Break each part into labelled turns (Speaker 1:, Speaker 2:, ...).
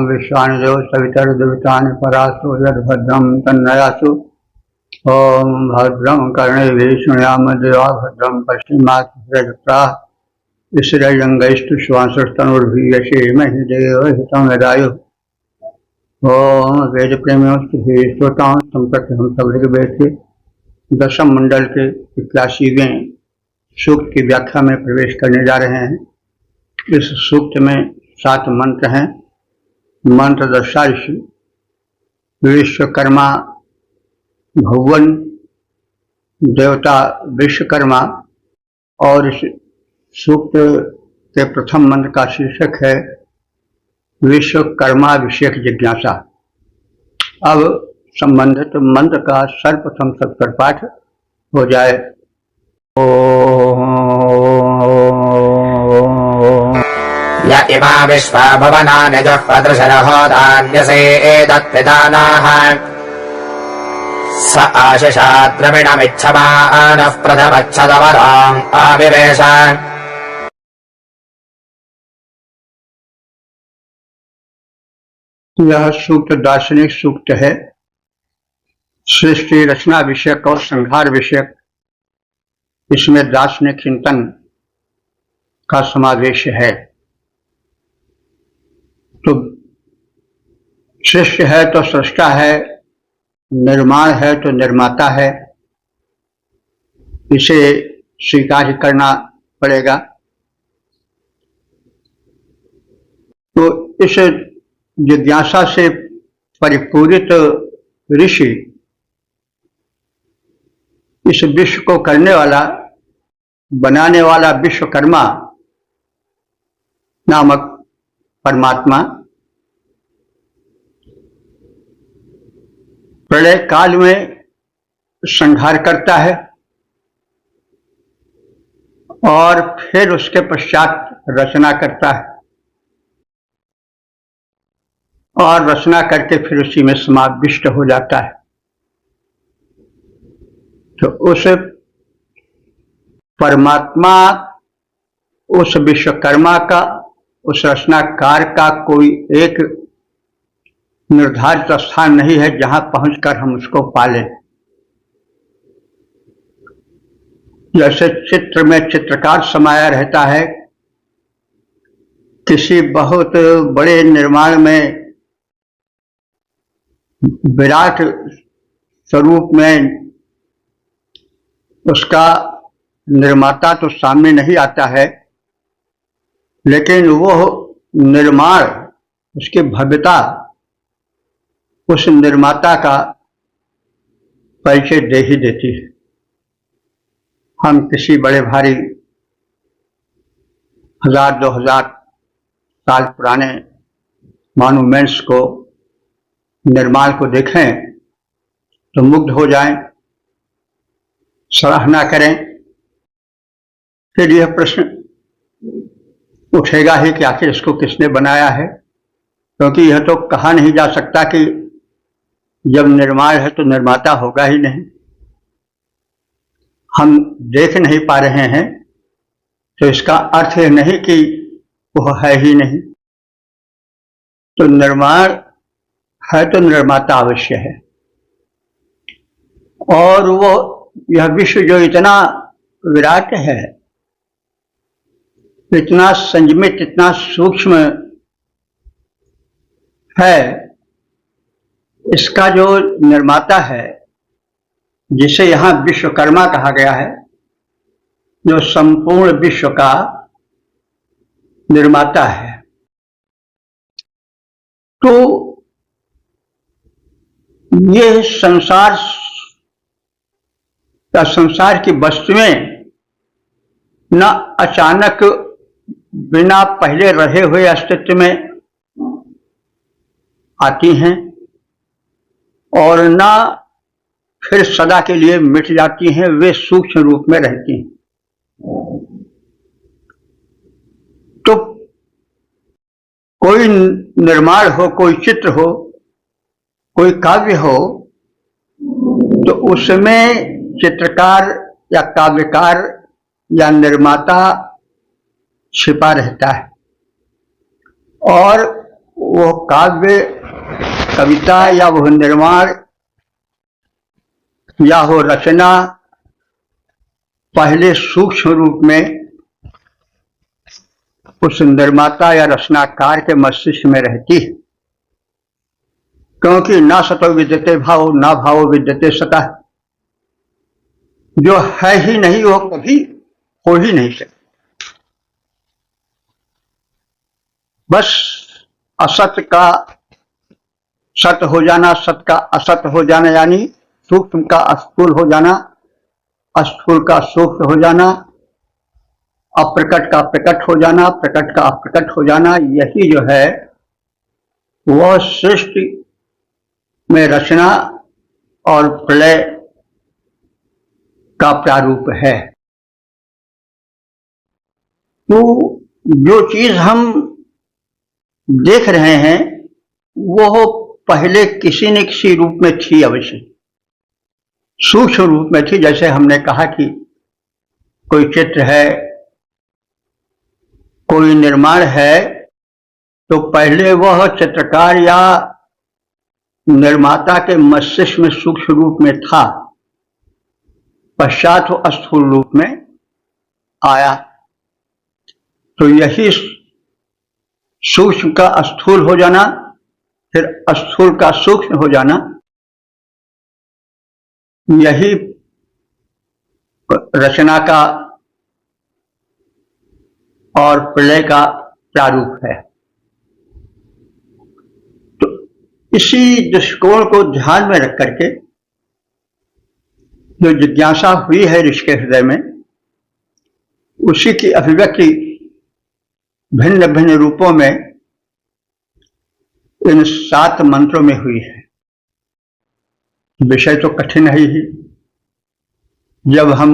Speaker 1: विश्वानिदेव सवितर्देवतानि परासो यद्भद्रं तन्नयासु। ओम भद्रं कर्णेभिः शृणुयाम देवा भद्रं पश्चिमाक्षत्राः विश्रयंगैस्तु श्वासस्तनुर्भिः यशेमहि देव हितं यदायुः। ओम वेद प्रेमियों श्रोताओं संप्रति हम सब ऋग्वेद के दशम मंडल के 81वें सूक्त की व्याख्या में प्रवेश करने जा रहे हैं। इस सूक्त में 7 मंत्र हैं। मंत्र दशाइश विश्वकर्मा भगवान देवता विश्वकर्मा, और इस सूक्त के प्रथम मंत्र का शीर्षक है विश्वकर्मा विषयक जिज्ञासा। अब संबंधित मंत्र का सर्वप्रथम सत्तर पाठ हो जाए।
Speaker 2: य इमा विश्वा भवनानि जुह्वदृशरहोदान्यसे एतत्पितानाः स आशिषा द्रविणमिच्छमानः प्रथमच्छदवराम् आविवेश।
Speaker 1: यह सूक्त दार्शनिक सूक्त है। सृष्टि रचना विषयक और संहार विषयक इसमें दार्शनिक चिंतन का समावेश है। तो सृष्टि है तो सृष्टा है, निर्माण है तो निर्माता है, इसे स्वीकार करना पड़ेगा। तो इस जिज्ञासा से परिपूरित ऋषि इस विश्व को करने वाला, बनाने वाला विश्वकर्मा नामक परमात्मा प्रलय काल में संहार करता है और फिर उसके पश्चात रचना करता है, और रचना करके फिर उसी में समाविष्ट हो जाता है। तो उस परमात्मा, उस विश्वकर्मा का, उस रचनाकार का कोई एक निर्धारित स्थान नहीं है जहां पहुंचकर हम उसको पालें। जैसे चित्र में चित्रकार समाया रहता है, किसी बहुत बड़े निर्माण में विराट स्वरूप में उसका निर्माता तो सामने नहीं आता है, लेकिन वो निर्माण, उसकी भव्यता उस निर्माता का परिचय दे ही देती है। हम किसी बड़े भारी 1000-2000 साल पुराने मॉन्यूमेंट्स को, निर्माण को देखें तो मुग्ध हो जाएं, सराहना करें। फिर यह प्रश्न उठेगा ही कि आखिर इसको किसने बनाया है, क्योंकि यह तो कहा नहीं जा सकता कि जब निर्माण है तो निर्माता होगा ही नहीं। हम देख नहीं पा रहे हैं तो इसका अर्थ यह नहीं कि वह है ही नहीं। तो निर्माण है तो निर्माता अवश्य है, और वो यह विश्व जो इतना विराट है, इतना संयमित, इतना सूक्ष्म है, इसका जो निर्माता है, जिसे यहां विश्वकर्मा कहा गया है, जो संपूर्ण विश्व का निर्माता है, तो ये संसार की वस्तुएं न अचानक बिना पहले रहे हुए अस्तित्व में आती हैं और न फिर सदा के लिए मिट जाती हैं, वे सूक्ष्म रूप में रहती हैं। तो कोई निर्माण हो, कोई चित्र हो, कोई काव्य हो, तो उसमें चित्रकार या काव्यकार या निर्माता छिपा रहता है, और वो काव्य, कविता या वो निर्माण या हो रचना पहले सूक्ष्म रूप में उस निर्माता या रचनाकार के मस्तिष्क में रहती है, क्योंकि ना सतो विद्यते भाव ना भावो विद्यते सतः। जो है ही नहीं वो कभी हो ही नहीं सकता। बस असत का सत हो जाना, सत का असत हो जाना, यानी सूक्ष्म का स्थूल हो जाना, स्थूल का सूक्ष्म हो जाना, अप्रकट का प्रकट हो जाना, प्रकट का अप्रकट हो जाना, यही जो है वह सृष्टि में रचना और प्रलय का प्रारूप है। तो जो चीज हम देख रहे हैं वो पहले किसी न किसी रूप में थी, अवश्य सूक्ष्म रूप में थी। जैसे हमने कहा कि कोई चित्र है, कोई निर्माण है, तो पहले वह चित्रकार या निर्माता के मस्तिष्क में सूक्ष्म रूप में था, पश्चात वो स्थूल रूप में आया। तो यही सूक्ष्म का स्थूल हो जाना, फिर स्थूल का सूक्ष्म हो जाना, यही रचना का और प्रलय का प्रारूप है। तो इसी दृष्टिकोण को ध्यान में रख करके जो जिज्ञासा हुई है ऋषि के हृदय में, उसी की अभिव्यक्ति भिन्न भिन्न रूपों में इन 7 मंत्रों में हुई है। विषय तो कठिन है ही। जब हम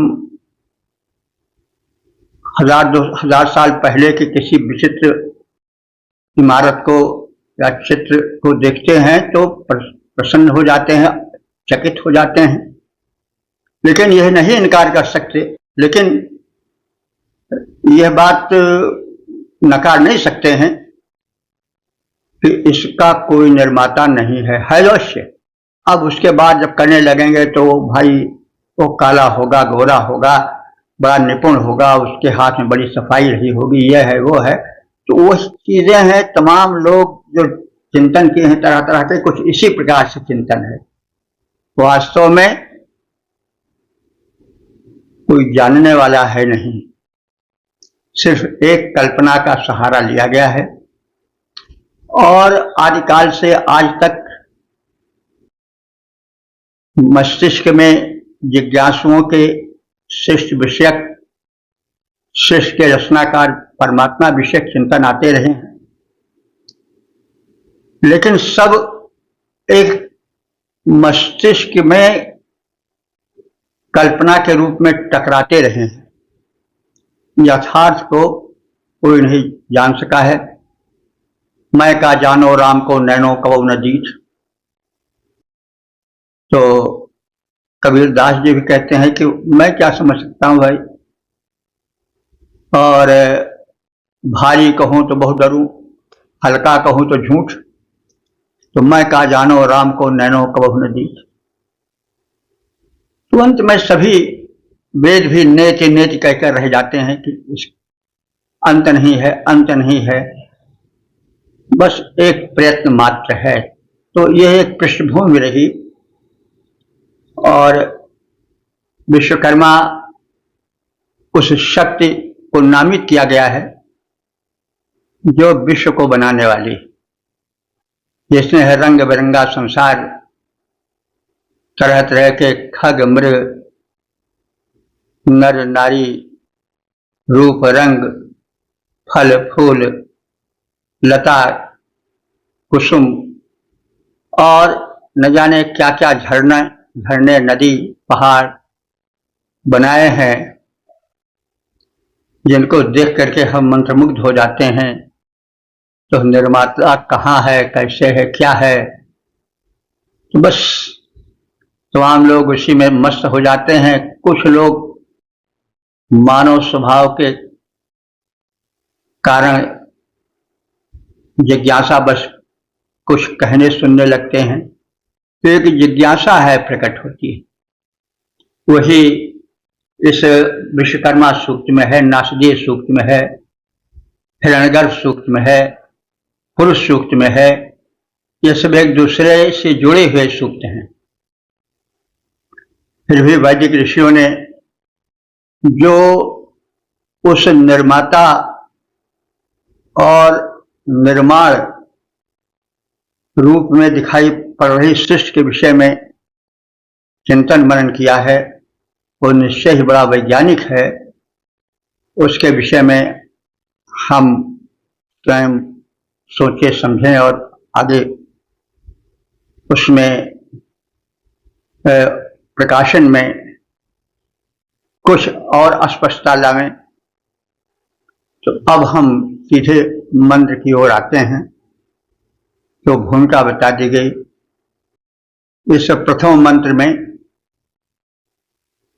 Speaker 1: 1000-2000 साल पहले के किसी विचित्र इमारत को या चित्र को देखते हैं तो प्रसन्न हो जाते हैं, चकित हो जाते हैं, लेकिन यह नहीं इनकार कर सकते, लेकिन यह बात नकार नहीं सकते हैं कि इसका कोई निर्माता नहीं है, है अवश्य। अब उसके बाद जब करने लगेंगे तो भाई वो काला होगा, गोरा होगा, बड़ा निपुण होगा, उसके हाथ में बड़ी सफाई रही होगी, यह है वो है। तो वो चीजें हैं, तमाम लोग जो चिंतन किए हैं तरह तरह के, कुछ इसी प्रकार से चिंतन है। वास्तव में कोई जानने वाला है नहीं, सिर्फ एक कल्पना का सहारा लिया गया है। और आदिकाल से आज तक मस्तिष्क में जिज्ञासुओं के शिष्ट विषयक, शिष्ट के रचनाकार परमात्मा विषयक चिंतन आते रहे हैं, लेकिन सब एक मस्तिष्क में कल्पना के रूप में टकराते रहे हैं। यथार्थ को कोई नहीं जान सका है। मैं का जानो राम को नैनो कबो न दीठ। तो कबीर दास जी भी कहते हैं कि मैं क्या समझ सकता हूं भाई, और भारी कहूं तो बहुत डरूं, हल्का कहूं तो झूठ, तो मैं का जानो राम को नैनो कबो न दीठ। तुरंत में सभी वेद भी नेति नेति कहकर रह जाते हैं कि अंत नहीं है, अंत नहीं है, बस एक प्रयत्न मात्र है। तो यह एक पृष्ठभूमि रही, और विश्वकर्मा उस शक्ति को नामित किया गया है जो विश्व को बनाने वाली, जिसने है रंग बिरंगा संसार, तरह तरह के खग मृग, नर नारी, रूप रंग, फल फूल, लता कुसुम, और न जाने क्या क्या झरने, नदी, पहाड़ बनाए हैं, जिनको देख करके हम मंत्रमुग्ध हो जाते हैं। तो निर्माता कहाँ है, कैसे है, क्या है, तो बस तमाम लोग उसी में मस्त हो जाते हैं। कुछ लोग मानव स्वभाव के कारण जिज्ञासा बस कुछ कहने सुनने लगते हैं तो एक जिज्ञासा है प्रकट होती है। वही इस विश्वकर्मा सूक्त में है, नासदीय सूक्त में है, हिरण्यगर्भ सूक्त में है, पुरुष सूक्त में है। ये सब एक दूसरे से जुड़े हुए सूक्त हैं। फिर भी वैदिक ऋषियों ने जो उस निर्माता और निर्माण रूप में दिखाई पड़ रही सृष्टि के विषय में चिंतन मनन किया है, वो निश्चय ही बड़ा वैज्ञानिक है। उसके विषय में हम स्वयं सोचे समझें और आगे उसमें प्रकाशन में कुछ और स्पष्टता लावें। तो अब हम सीधे मंत्र की ओर आते हैं। तो भूमिका बता दी गई। इस प्रथम मंत्र में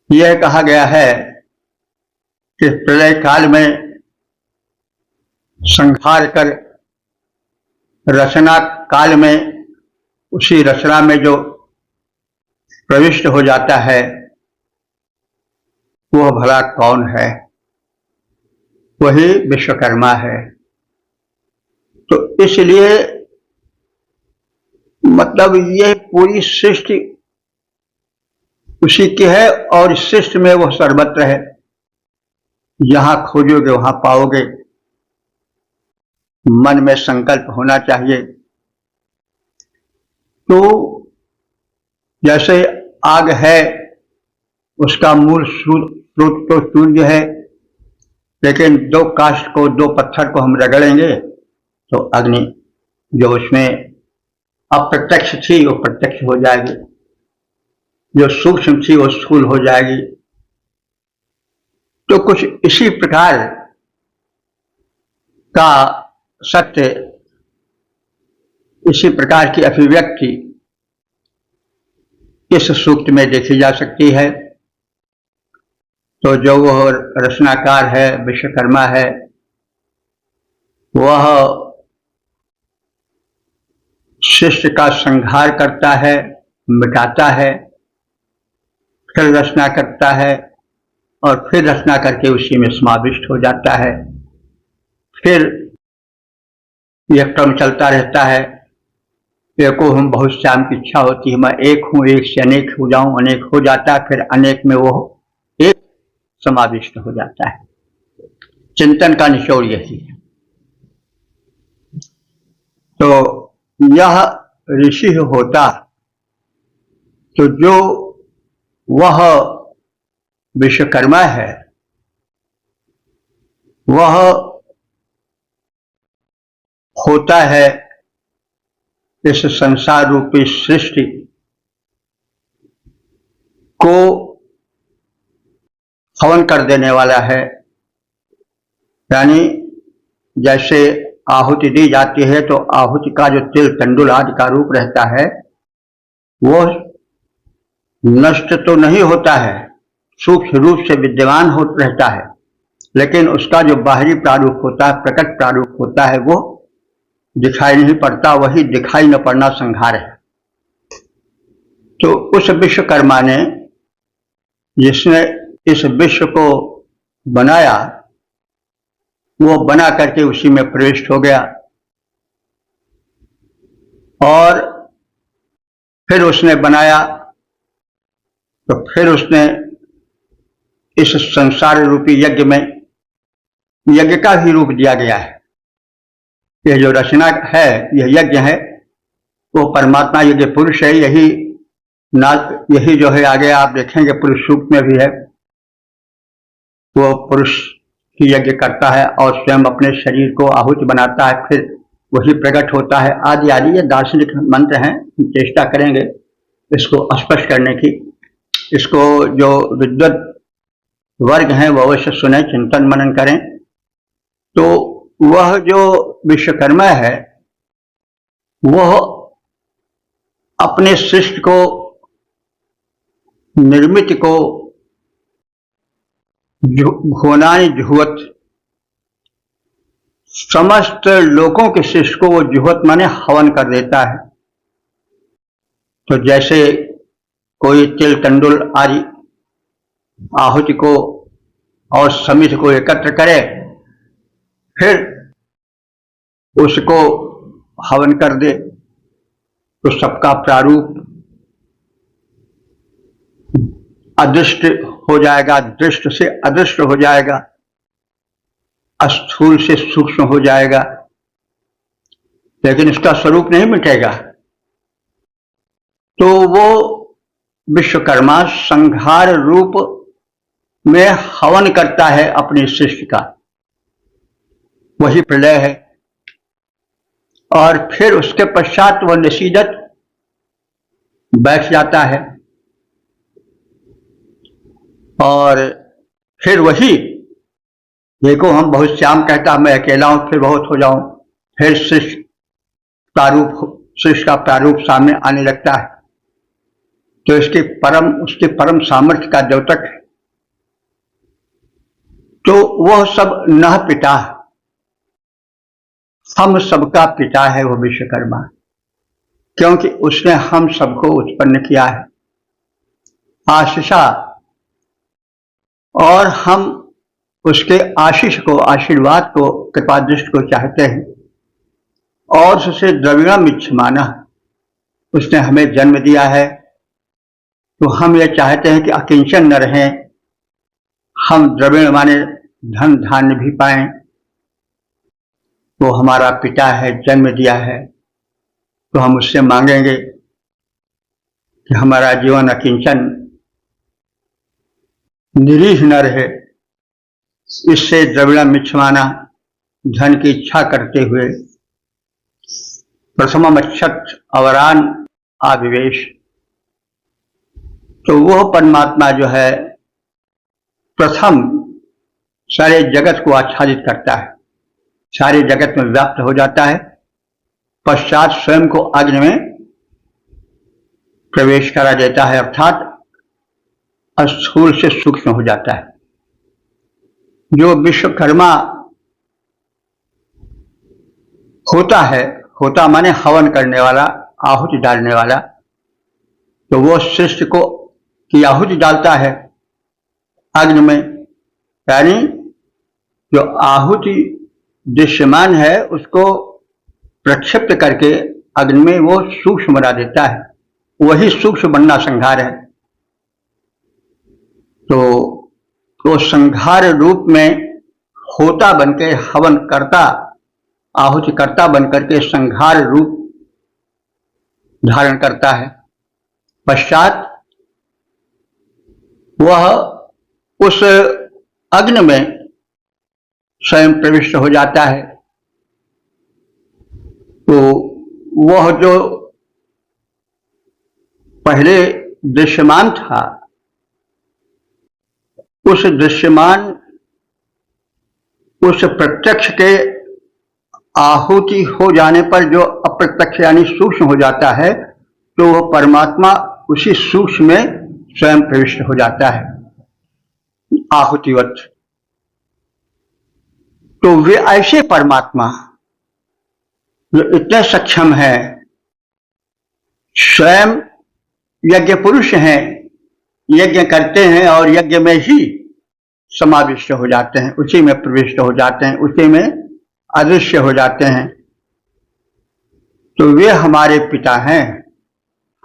Speaker 1: यह कहा गया है कि प्रलय काल में संहार कर रचना काल में उसी रचना में जो प्रविष्ट हो जाता है वह भला कौन है? वही विश्वकर्मा है। तो इसलिए मतलब यह पूरी सृष्टि उसी की है और इस सृष्टि में वह सर्वत्र है। जहां खोजोगे वहां पाओगे। मन में संकल्प होना चाहिए। तो जैसे आग है उसका मूल स्रोत तो सूर्य है, लेकिन दो काष्ठ को, दो पत्थर को हम रगड़ेंगे तो अग्नि जो उसमें अप्रत्यक्ष थी वो प्रत्यक्ष हो जाएगी, जो सूक्ष्म थी वो स्थूल हो जाएगी। तो कुछ इसी प्रकार का सत्य, इसी प्रकार की अभिव्यक्ति इस सूक्त में देखी जा सकती है। तो जो वह रचनाकार है, विश्वकर्मा है, वह सृष्टि का संहार करता है, मिटाता है, फिर रचना करता है और फिर रचना करके उसी में समाविष्ट हो जाता है। फिर यह क्रम चलता रहता है। एको हम बहुत श्याम की इच्छा होती है, मैं एक हूं, एक से अनेक हो जाऊं, अनेक हो जाता है, फिर अनेक में वो एक समाविष्ट हो जाता है। चिंतन का निचोड़ यही है। तो यह ऋषि होता तो जो वह विश्वकर्मा है वह होता है इस संसार रूपी सृष्टि को हवन कर देने वाला है। यानी जैसे आहुति दी जाती है तो आहुति का जो तिल तंडुल आदि का रूप रहता है वो नष्ट तो नहीं होता है, सूक्ष्म रूप से विद्यमान हो रहता है, लेकिन उसका जो बाहरी प्रारूप होता है, प्रकट प्रारूप होता है, वो दिखाई नहीं पड़ता। वही दिखाई न पड़ना संहार है। तो उस विश्वकर्मा ने, जिसने इस विश्व को बनाया, वो बना करके उसी में प्रविष्ट हो गया और फिर उसने बनाया तो फिर उसने इस संसार रूपी यज्ञ में यज्ञ का भी रूप दिया गया है। यह जो रचना है, यह यज्ञ है, वो परमात्मा यज्ञ पुरुष है। यही जो है आगे आप देखेंगे पुरुष सूक्त में भी है, वो पुरुष ही यज्ञ करता है और स्वयं अपने शरीर को आहुति बनाता है, फिर वही प्रकट होता है, आदि आदि। ये दार्शनिक मंत्र हैं। चेष्टा करेंगे इसको स्पष्ट करने की। इसको जो विद्वत वर्ग हैं वो अवश्य सुने, चिंतन मनन करें। तो वह जो विश्वकर्मा है वह अपने सृष्टि को, निर्मित को भुवनानि जुहवत समस्त लोगों के शिष्य को वो जुहत माने हवन कर देता है। तो जैसे कोई तिल तंडुल आदि आहुति को और समिति को एकत्र करे, फिर उसको हवन कर दे, तो सबका प्रारूप अदृष्ट हो जाएगा, दृष्ट से अदृष्ट हो जाएगा, स्थूल से सूक्ष्म हो जाएगा, लेकिन इसका स्वरूप नहीं मिटेगा। तो वो विश्वकर्मा संहार रूप में हवन करता है अपने शिष्य का, वही प्रलय है। और फिर उसके पश्चात वह निशीदत बैठ जाता है और फिर वही, देखो हम बहुत श्याम कहता मैं अकेला हूं फिर बहुत हो जाऊं, फिर शिष्य का प्रारूप सामने आने लगता है। तो उसके परम सामर्थ्य का द्योतक है। तो वह सब नह पिता, हम सबका पिता है वो विश्वकर्मा, क्योंकि उसने हम सबको उत्पन्न किया है आशीषा, और हम उसके आशीष को, आशीर्वाद को, कृपा दृष्टि को चाहते हैं। और उससे द्रविणम इच्छमाना, उसने हमें जन्म दिया है, तो हम ये चाहते हैं कि अकिंचन न रहें, हम द्रविण माने धन धान्य भी पाएं। वो हमारा पिता है, जन्म दिया है, तो हम उससे मांगेंगे कि हमारा जीवन अकिंचन निरीह न रहे। इससे द्रविणम मिच्छमाना, धन की इच्छा करते हुए प्रथम अच्छत अवरान आविवेश, तो वह परमात्मा जो है प्रथम सारे जगत को आच्छादित करता है, सारे जगत में व्याप्त हो जाता है, पश्चात स्वयं को अग्नि में प्रवेश करा देता है, अर्थात स्थूल से सूक्ष्म हो जाता है। जो विश्वकर्मा होता है, होता माने हवन करने वाला, आहुति डालने वाला, तो वो शिष्य को की आहुति डालता है अग्नि में, यानी जो आहुति दृश्यमान है उसको प्रक्षिप्त करके अग्नि में वो सूक्ष्म बना देता है, वही सूक्ष्म बनना संहार है। तो वो संहार रूप में होता बनके हवन करता, आहुति करता बनकर के संहार रूप धारण करता है। पश्चात वह उस अग्नि में स्वयं प्रविष्ट हो जाता है। तो वह जो पहले दृश्यमान था, उस दृश्यमान, उस प्रत्यक्ष के आहुति हो जाने पर जो अप्रत्यक्ष यानी सूक्ष्म हो जाता है, तो वह परमात्मा उसी सूक्ष्म में स्वयं प्रविष्ट हो जाता है आहुतिवत। तो वे ऐसे परमात्मा जो इतने सक्षम है, स्वयं यज्ञ पुरुष हैं, यज्ञ करते हैं और यज्ञ में ही समाविष्ट हो जाते हैं, उसी में प्रविष्ट हो जाते हैं, उसी में अदृश्य हो जाते हैं। तो वे हमारे पिता हैं,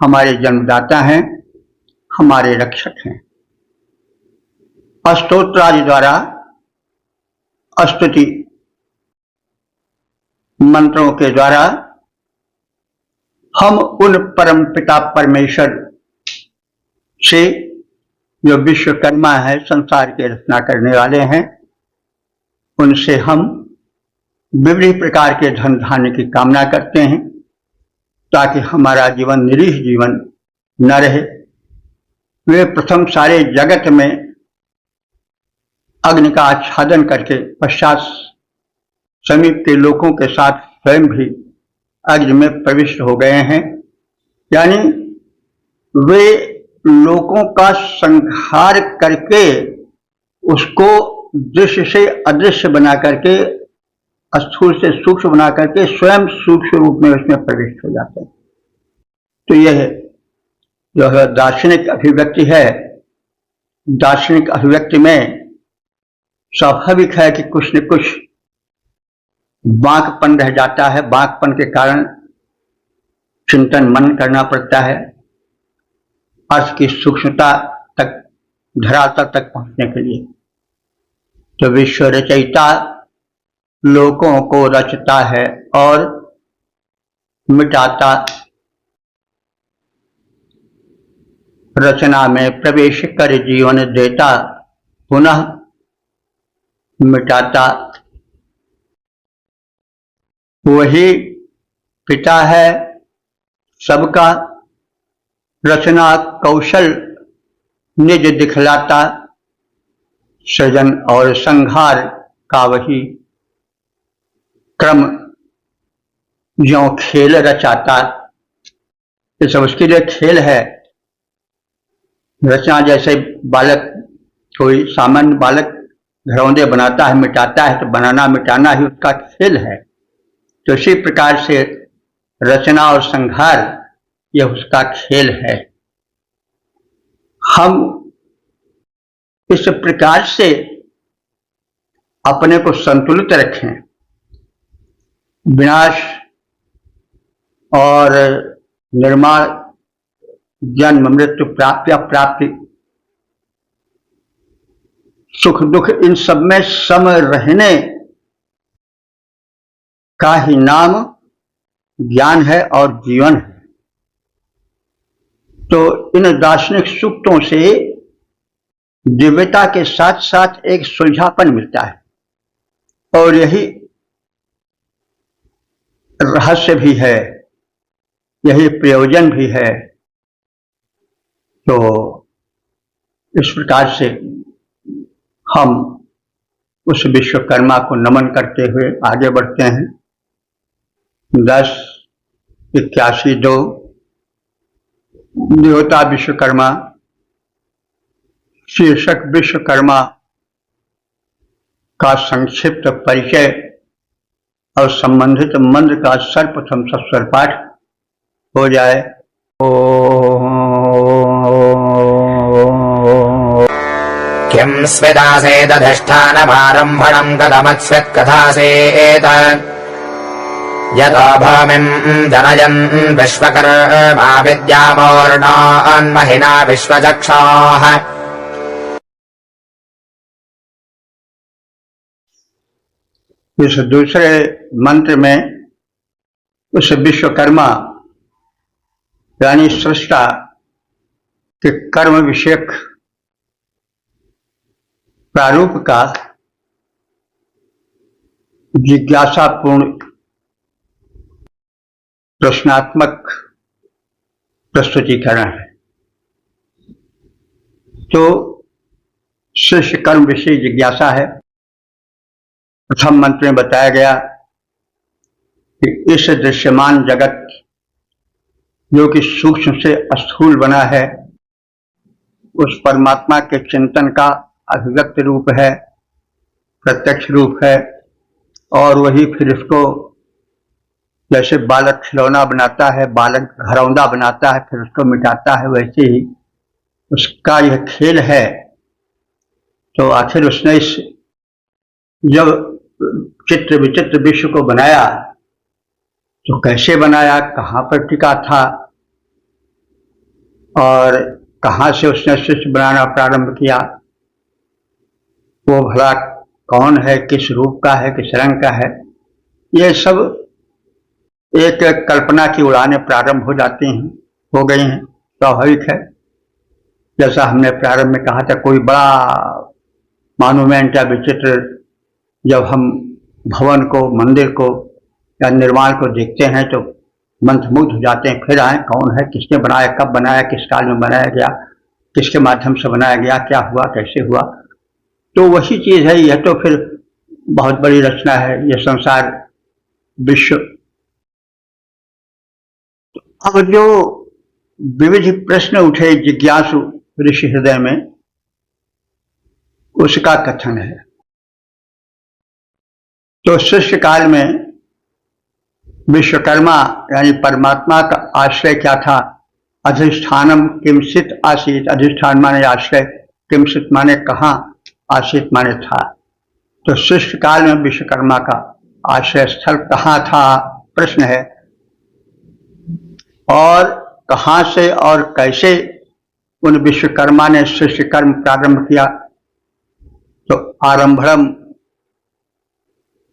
Speaker 1: हमारे जन्मदाता हैं, हमारे रक्षक हैं। स्तोत्र आदि द्वारा, स्तुति मंत्रों के द्वारा हम उन परम पिता परमेश्वर से, जो विश्वकर्मा है, संसार की रचना करने वाले हैं, उनसे हम विभिन्न प्रकार के धन धान्य की कामना करते हैं, ताकि हमारा जीवन निरीह जीवन न रहे। वे प्रथम सारे जगत में अग्नि का आच्छादन करके पश्चात समीप के लोगों के साथ स्वयं भी अग्नि में प्रविष्ट हो गए हैं। यानी वे लोगों का संहार करके उसको दृश्य से अदृश्य बना करके स्थूल से सूक्ष्म बना करके स्वयं सूक्ष्म रूप में उसमें प्रविष्ट हो जाते हैं। तो यह जो है दार्शनिक अभिव्यक्ति है। दार्शनिक अभिव्यक्ति में स्वाभाविक है कि कुछ न कुछ बांकपन रह जाता है। बांकपन के कारण चिंतन मनन करना पड़ता है अर्थ की सूक्ष्मता तक, धरातल तक पहुंचने के लिए। तो विश्व रचयिता लोकों को रचता है और मिटाता, रचना में प्रवेश कर जीवन देता, पुनः मिटाता। वही पिता है सबका, रचना कौशल निज दिखलाता, सृजन और संहार का वही क्रम जो खेल रचाता। ये सब उसके लिए खेल है। रचना जैसे बालक, कोई सामान्य बालक घरौंदे बनाता है, मिटाता है, तो बनाना मिटाना ही उसका खेल है। तो इसी प्रकार से रचना और संहार यह उसका खेल है। हम इस प्रकार से अपने को संतुलित रखें, विनाश और निर्माण, जन्म मृत्यु, प्राप्ति अप्राप्ति, सुख दुख, इन सब में सम रहने का ही नाम ज्ञान है और जीवन है। तो इन दार्शनिक सूक्तों से दिव्यता के साथ साथ एक सुलझापन मिलता है और यही रहस्य भी है, यही प्रयोजन भी है। तो इस प्रकार से हम उस विश्वकर्मा को नमन करते हुए आगे बढ़ते हैं। 1081 देवता विश्वकर्मा, शीर्षक विश्वकर्मा का संक्षिप्त परिचय और संबंधित मंत्र का सर्वप्रथम सस्वर पाठ हो जाए।
Speaker 2: किं स्मितासेदधिष्ठानमारम्भणं कथमत्स्वित्कथासेत यतो भूमिं जनयन् विश्वकर्मा विद्यामूर्णोन्महिना विश्वचक्षोः।
Speaker 1: इस दूसरे मंत्र में उस विश्वकर्मा यानी सृष्टा के कर्म विषयक प्रारूप का जिज्ञासापूर्ण प्रश्नात्मक प्रस्तुतिकरण है। तो शिष्य कर्म विषय जिज्ञासा है। प्रथम मंत्र में बताया गया कि इस दृश्यमान जगत जो कि सूक्ष्म से स्थूल बना है, उस परमात्मा के चिंतन का अभिव्यक्त रूप है, प्रत्यक्ष रूप है। और वही फिर इसको जैसे बालक खिलौना बनाता है, बालक घरौंदा बनाता है, फिर उसको मिटाता है, वैसे ही उसका यह खेल है। तो आखिर उसने इस जब चित्र विचित्र विश्व को बनाया तो कैसे बनाया, कहाँ पर टिका था और कहाँ से उसने सृष्टि बनाना प्रारंभ किया, वो भला कौन है, किस रूप का है, किस रंग का है, ये सब एक कल्पना की उड़ानें प्रारंभ हो जाती हैं, हो गई हैं। स्वाभाविक है। जैसा हमने प्रारंभ में कहा था, कोई बड़ा मॉन्यूमेंट या विचित्र जब हम भवन को, मंदिर को या निर्माण को देखते हैं तो मंत्रमुग्ध हो जाते हैं। फिर आए कौन है, किसने बनाया, कब बनाया, किस काल में बनाया गया, किसके माध्यम से बनाया गया, क्या हुआ, कैसे हुआ। तो वही चीज है। यह तो फिर बहुत बड़ी रचना है, यह संसार विश्व। अब जो विविध प्रश्न उठे जिज्ञासु ऋषि हृदय में, उसका कथन है। तो सृष्टि काल में विश्वकर्मा यानी परमात्मा का आश्रय क्या था? अधिष्ठानम किंचित आसीत। अधिष्ठान माने आश्रय, किंचित माने कहाँ, आसीत माने था। तो सृष्टि काल में विश्वकर्मा का आश्रय स्थल कहाँ था, प्रश्न है। और कहाँ से और कैसे उन विश्वकर्मा ने सृष्टि कर्म प्रारंभ किया? तो आरंभम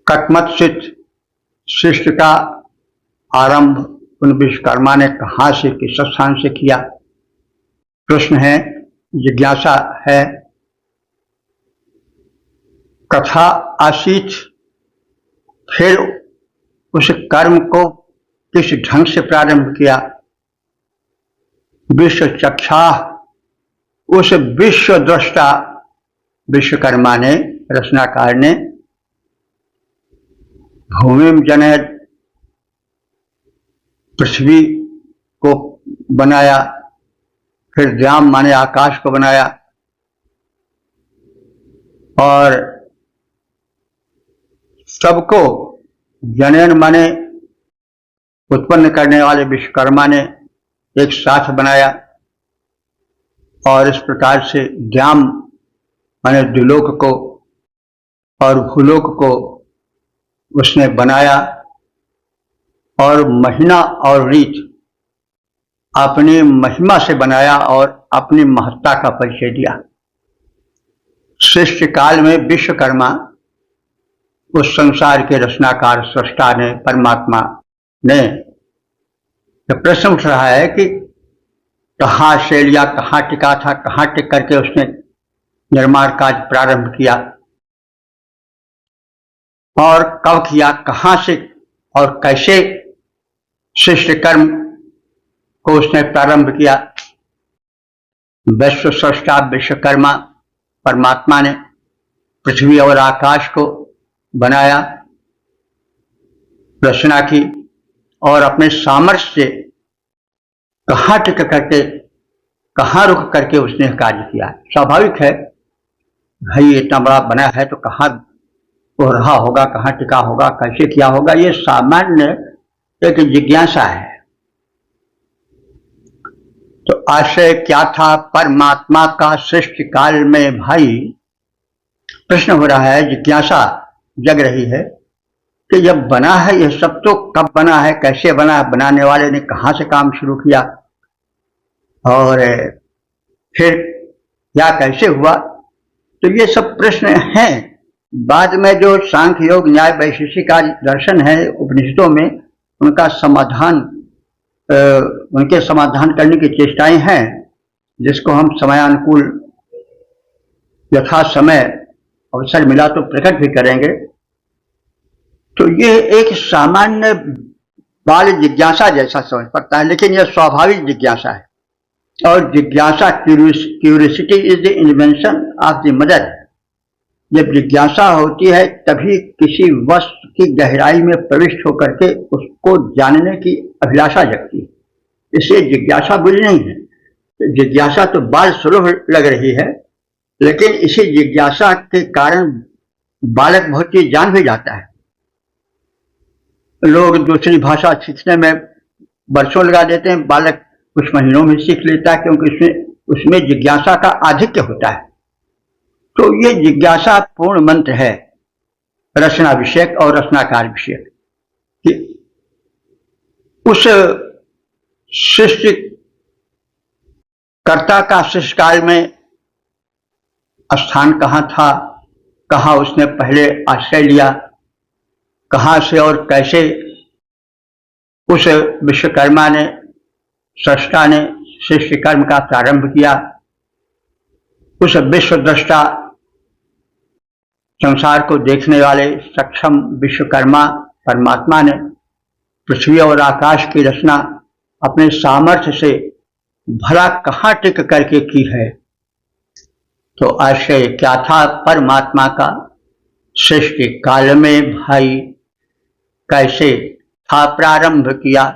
Speaker 1: कटमत्सित, सृष्टि का आरंभ उन विश्वकर्मा ने कहाँ से, किस स्थान से किया? प्रश्न है, जिज्ञासा है। कथा आसीत, फिर उस कर्म को किस ढंग से प्रारंभ किया? विश्व चक्षा, उस विश्व दृष्टा विश्वकर्मा ने, रचनाकार ने भूमि जनयत, पृथ्वी को बनाया, फिर द्याम माने आकाश को बनाया, और सबको जनयन माने उत्पन्न करने वाले विश्वकर्मा ने एक साथ बनाया। और इस प्रकार से द्याम माने द्विलोक को और भूलोक को उसने बनाया, और महीना और रीत अपनी महिमा से बनाया और अपनी महत्ता का परिचय दिया। सृष्टि काल में विश्वकर्मा उस संसार के रचनाकार सृष्टा ने, परमात्मा ने, तो प्रश्न उठ रहा है कि कहाँ से लिया, कहाँ टिका था, कहाँ टिक करके उसने निर्माण कार्य प्रारंभ किया, और कब किया, कहाँ से और कैसे सृष्टि कर्म को उसने प्रारंभ किया। विश्व सृष्टा विश्वकर्मा परमात्मा ने पृथ्वी और आकाश को बनाया, रचना की, और अपने सामर्थ्य से कहाँ टिक करके, कहाँ रुक करके उसने कार्य किया। स्वाभाविक है, भाई इतना बड़ा बना है तो कहाँ वो रहा होगा, कहाँ टिका होगा, कैसे किया होगा, ये सामान्य एक जिज्ञासा है। तो आशय क्या था परमात्मा का सृष्टि काल में? भाई प्रश्न हो रहा है, जिज्ञासा जग रही है कि जब बना है यह सब तो कब बना है, कैसे बना है, बनाने वाले ने कहाँ से काम शुरू किया, और फिर क्या कैसे हुआ? तो ये सब प्रश्न हैं। बाद में जो सांख्य योग न्याय वैशेषिक का दर्शन है उपनिषदों में, उनका समाधान, उनके समाधान करने की चेष्टाएं हैं, जिसको हम समयानुकूल यथा समय अवसर मिला तो प्रकट भी करेंगे। तो ये एक सामान्य बाल जिज्ञासा जैसा समझ पड़ता है, लेकिन यह स्वाभाविक जिज्ञासा है। और जिज्ञासा, curiosity is the invention of the mother. जब जिज्ञासा होती है तभी किसी वस्तु की गहराई में प्रविष्ट होकर के उसको जानने की अभिलाषा जगती है। इससे जिज्ञासा बुरी नहीं है। जिज्ञासा तो बाल सुलभ लग रही है, लेकिन इसी जिज्ञासा के कारण बालक बहुत चीज जान भी जाता है। लोग दूसरी भाषा सीखने में वर्षों लगा देते हैं, बालक कुछ महीनों में सीख लेता है, क्योंकि उसमें जिज्ञासा का आधिक्य होता है। तो ये जिज्ञासा पूर्ण मंत्र है रचना विषयक और रचनाकार विषयक, कि उस सृष्टि कर्ता का सृष्टि काल में स्थान कहाँ था, कहाँ उसने पहले आश्रय लिया, कहाँ से और कैसे उस विश्वकर्मा ने, सृष्टा ने सृष्टि कर्म का प्रारंभ किया। उस विश्व दृष्टा, संसार को देखने वाले सक्षम विश्वकर्मा परमात्मा ने पृथ्वी और आकाश की रचना अपने सामर्थ्य से भला कहाँ टिक करके की है। तो आशय क्या था परमात्मा का सृष्टि काल में? भाई कैसे था प्रारंभ किया,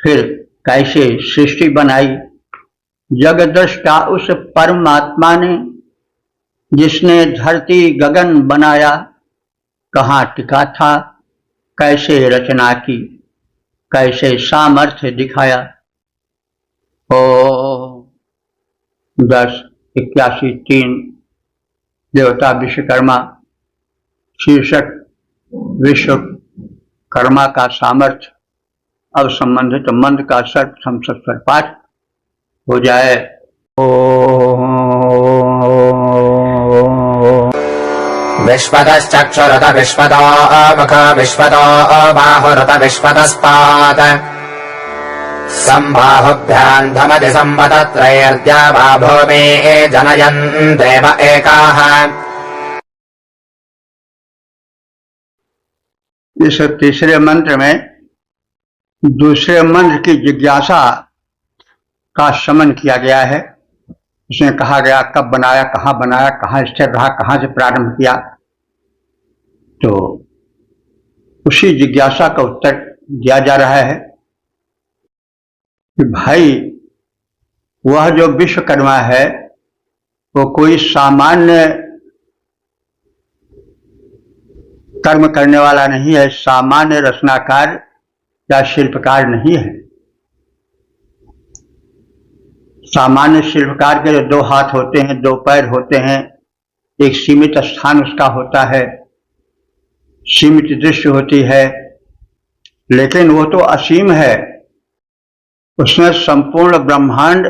Speaker 1: फिर कैसे सृष्टि बनाई। जगदृष्टा उस परमात्मा ने जिसने धरती गगन बनाया, कहाँ टिका था, कैसे रचना की, कैसे सामर्थ्य दिखाया। ओ 10:81:3 देवता विश्वकर्मा शीर्षक विश्वकर्मा का सामर्थ्य। अब संबंधित मंत्र का सर्वसंस्वर पाठ हो जाए।
Speaker 2: विश्वतश्चक्षुरत विश्वतो मुख विश्वतो बाहुरत विश्वतस्पात् सम्बाहुभ्याम् धमति सम्वतत्रयर्द्या वा भूमिः जनयन् देव एकाः।
Speaker 1: इस तीसरे मंत्र में दूसरे मंत्र की जिज्ञासा का शमन किया गया है। उसमें कहा गया कब बनाया, कहाँ स्थिर रहा, कहाँ से प्रारंभ किया। तो उसी जिज्ञासा का उत्तर दिया जा रहा है कि भाई वह जो विश्वकर्मा है वो कोई सामान्य कर्म करने वाला नहीं है, सामान्य रचनाकार या शिल्पकार नहीं है। सामान्य शिल्पकार के जो 2 हाथ होते हैं, 2 पैर होते हैं, एक सीमित स्थान उसका होता है, सीमित दृष्टि होती है, लेकिन वो तो असीम है। उसने संपूर्ण ब्रह्मांड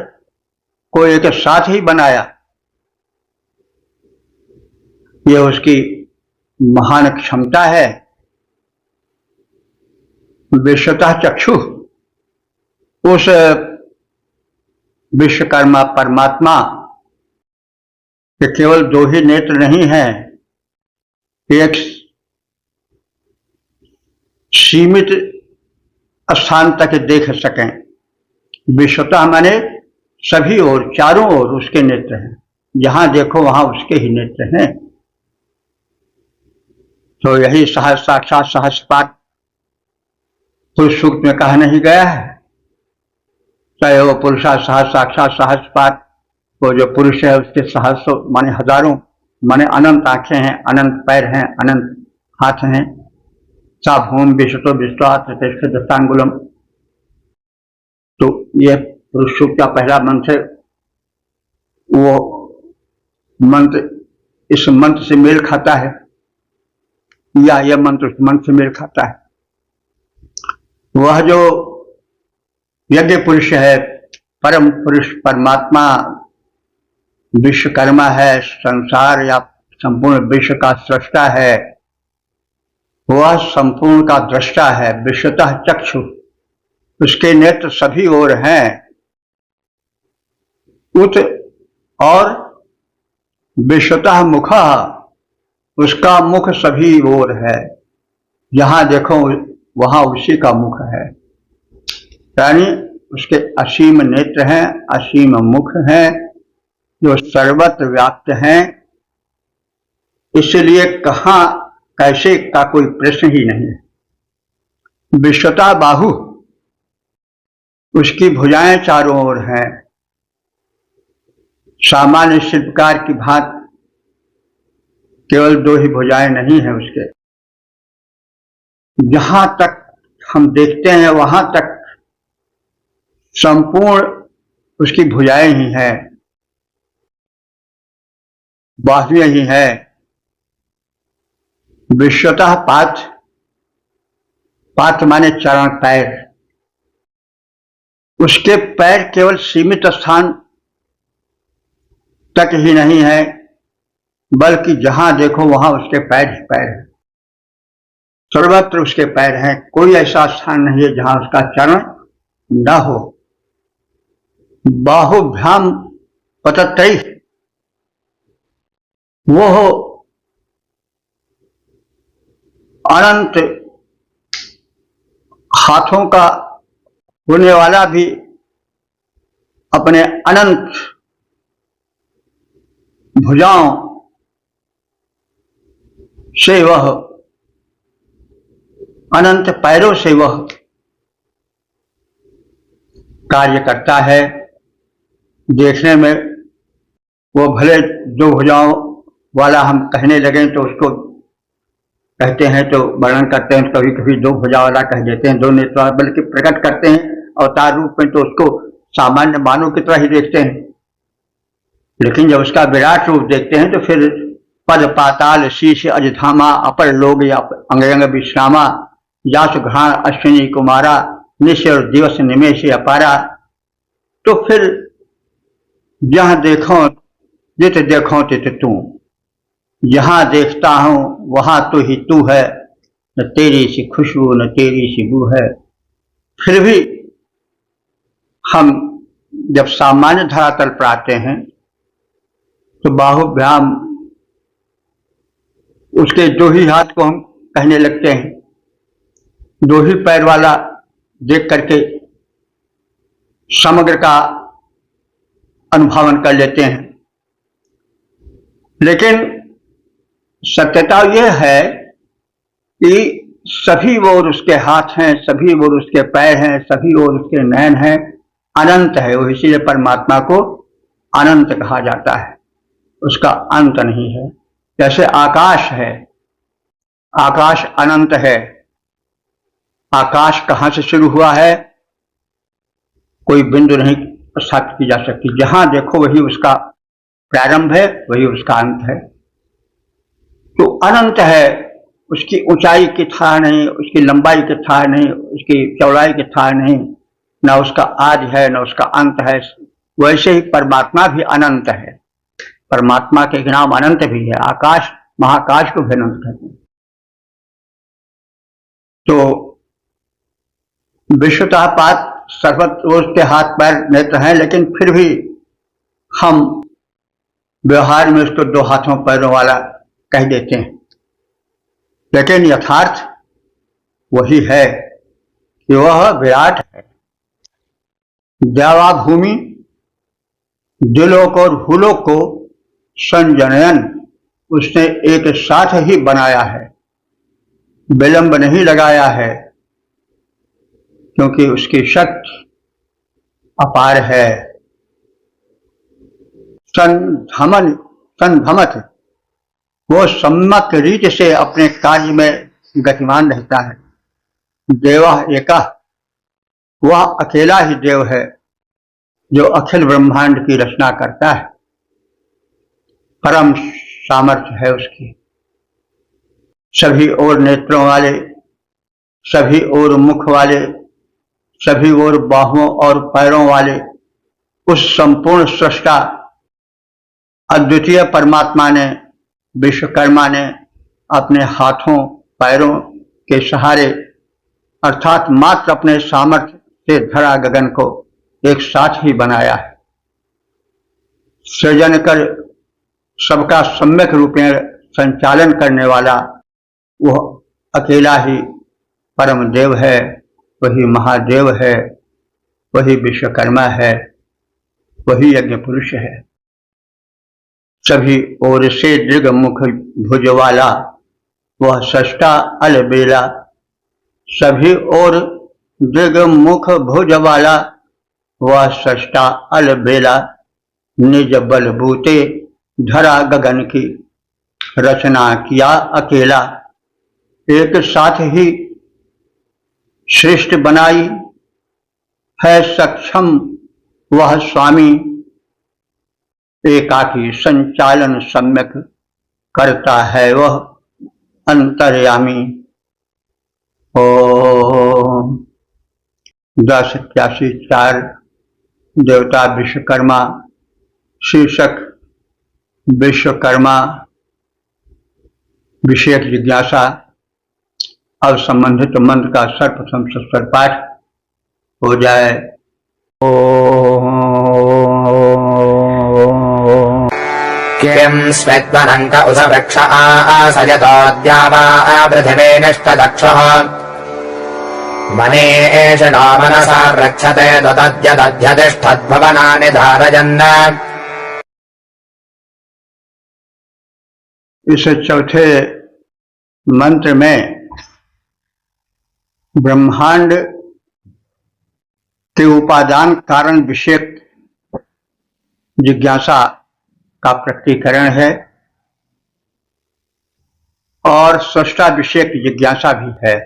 Speaker 1: को एक साथ ही बनाया। ये उसकी महान क्षमता है। विश्वतः चक्षु, उस विश्वकर्मा परमात्मा के केवल 2 ही नेत्र नहीं हैं, एक सीमित स्थान तक देख सकें। विश्वतः माने सभी ओर, चारों ओर उसके नेत्र हैं, जहां देखो वहां उसके ही नेत्र हैं। तो यही साक्षात सहस्रपाद पुरुष सूक्त में कहा नहीं गया है, चाहे वो पुरुषा साक्षात सहस्रपाद, वो जो पुरुष है उसके सहस्रों माने हजारों, माने अनंत आंखें हैं, अनंत पैर हैं, अनंत हाथ हैं। सा भूम विश्वतो विश्वात दस्तांगुलम। तो यह पुरुष सूक्त का पहला मंत्र है। वो मंत्र इस मंत्र से मेल खाता है, या यह मंत्र उस मंत्र से मेल खाता है। वह जो यज्ञ पुरुष है, परम पुरुष परमात्मा विश्वकर्मा है, संसार या संपूर्ण विश्व का सृष्टा है, वह संपूर्ण का दृष्टा है। विश्वतः चक्षु, उसके नेत्र सभी ओर हैं। उत और विश्वतः मुख, उसका मुख सभी ओर है, जहां देखो वहां उसी का मुख है। यानी उसके असीम नेत्र हैं, असीम मुख हैं, जो सर्वत्र व्याप्त हैं। इसलिए कहां कैसे का कोई प्रश्न ही नहीं है। विश्वता बाहु, उसकी भुजाएं चारों ओर हैं। सामान्य शिल्पकार की भांति केवल 2 ही भुजाएं नहीं है उसके। जहां तक हम देखते हैं वहां तक संपूर्ण उसकी भुजाएं ही हैं, बाहुएं ही हैं। विश्वतः पाथ, पाथ माने चरण पैर, उसके पैर केवल सीमित स्थान तक ही नहीं है, बल्कि जहां देखो वहां उसके पैर ही पैर हैं। सर्वत्र उसके पैर हैं। कोई ऐसा स्थान नहीं है जहां उसका चरण न हो। बाहुभ्याम पतत्रय, वो अनंत हाथों का होने वाला भी अपने अनंत भुजाओं से, वह अनंत पैरों से वह कार्य करता है। देखने में वो भले 2 भुजाओं वाला हम कहने लगें तो उसको कहते हैं तो वर्णन करते हैं, कभी कभी दो भुजा वाला कह देते हैं, दो नेत्र वाला, बल्कि प्रकट करते हैं अवतार रूप में तो उसको सामान्य मानव की तरह ही देखते हैं। लेकिन जब उसका विराट रूप देखते हैं तो फिर पद पाताल शीश अजधामा अपर लोग या अंग अंग विश्रामा जासु घ्राण अश्विनी कुमारा निश्चय और दिवस निमेश अपारा। तो फिर जहाँ देखो जित देखो तित तू, जहाँ देखता हूँ वहाँ तो ही तू है, न तेरी सी खुशबू न तेरी सी बू है। फिर भी हम जब सामान्य धरातल पर आते हैं तो बाहुभ्याम उसके दो ही हाथ को हम कहने लगते हैं, दो ही पैर वाला देख करके समग्र का अनुभवन कर लेते हैं। लेकिन सत्यता यह है कि सभी ओर उसके हाथ हैं, सभी ओर उसके पैर हैं, सभी ओर उसके नयन हैं, अनंत है वो। इसीलिए परमात्मा को अनंत कहा जाता है, उसका अंत नहीं है। जैसे आकाश है, आकाश अनंत है। आकाश कहाँ से शुरू हुआ है कोई बिंदु नहीं स्थापित की जा सकती। जहां देखो वही उसका प्रारंभ है, वही उसका अंत है। तो अनंत है, उसकी ऊंचाई की था नहीं, उसकी लंबाई की था नहीं, उसकी चौड़ाई की था नहीं, न उसका आदि है न उसका अंत है। वैसे ही परमात्मा भी अनंत है, परमात्मा के नाम अनंत भी है। आकाश महाकाश को भी अनंत कहते हैं। तो विश्वतः पात सर्वत्र उसके हाथ पैर नेत्र हैं, लेकिन फिर भी हम व्यवहार में उसको दो हाथों पैरों वाला कह देते हैं। लेकिन यथार्थ वही है कि वह विराट है। देवाभूमि दिलोक और भूलोक को संजनयन उसने एक साथ ही बनाया है, विलंब नहीं लगाया है, क्योंकि उसकी शक्ति अपार है। संधमत वो सम्यक रीति से अपने कार्य में गतिमान रहता है। देवः एकः, वह अकेला ही देव है जो अखिल ब्रह्मांड की रचना करता है। परम सामर्थ्य है उसकी। सभी ओर नेत्रों वाले, सभी ओर मुख वाले, सभी ओर बाहुओं और पैरों वाले उस संपूर्ण सृष्टा अद्वितीय परमात्मा ने, विश्वकर्मा ने अपने हाथों पैरों के सहारे अर्थात मात्र अपने सामर्थ्य से धरा गगन को एक साथ ही बनाया है। सृजन कर सबका सम्यक रूप में संचालन करने वाला वह अकेला ही परम देव है, वही महादेव है, वही विश्वकर्मा है, वही यज्ञ पुरुष है। सभी ओर से दीर्घमुख भुज वाला वह सष्टा अलबेला, सभी ओर दीर्घमुख भुज वाला वह सष्टा अलबेला, निज बलबूते धरा गगन की रचना किया अकेला। एक साथ ही श्रेष्ठ बनाई है सक्षम वह स्वामी, एकाकी संचालन सम्यक करता है वह अंतर्यामी। ओम 1081 देवता विश्वकर्मा, शीर्षक विश्वकर्मा विषयक जिज्ञासा। अब संबंधित मंत्र का सर्वप्रथम सस्वर पाठ हो जाए।
Speaker 2: किं स्वेत्वनन्त उस वृक्ष आसयतोऽद्यावा पृथिवीनिष्ठदक्षः मने एष नो मनसा रक्षते तद्यदध्यतिष्ठद्भवनानि धारयन्।
Speaker 1: इस चौथे मंत्र में ब्रह्मांड के उपादान कारण विषयक जिज्ञासा का प्रकटीकरण है। और स्रष्टा विषय की जिज्ञासा भी है।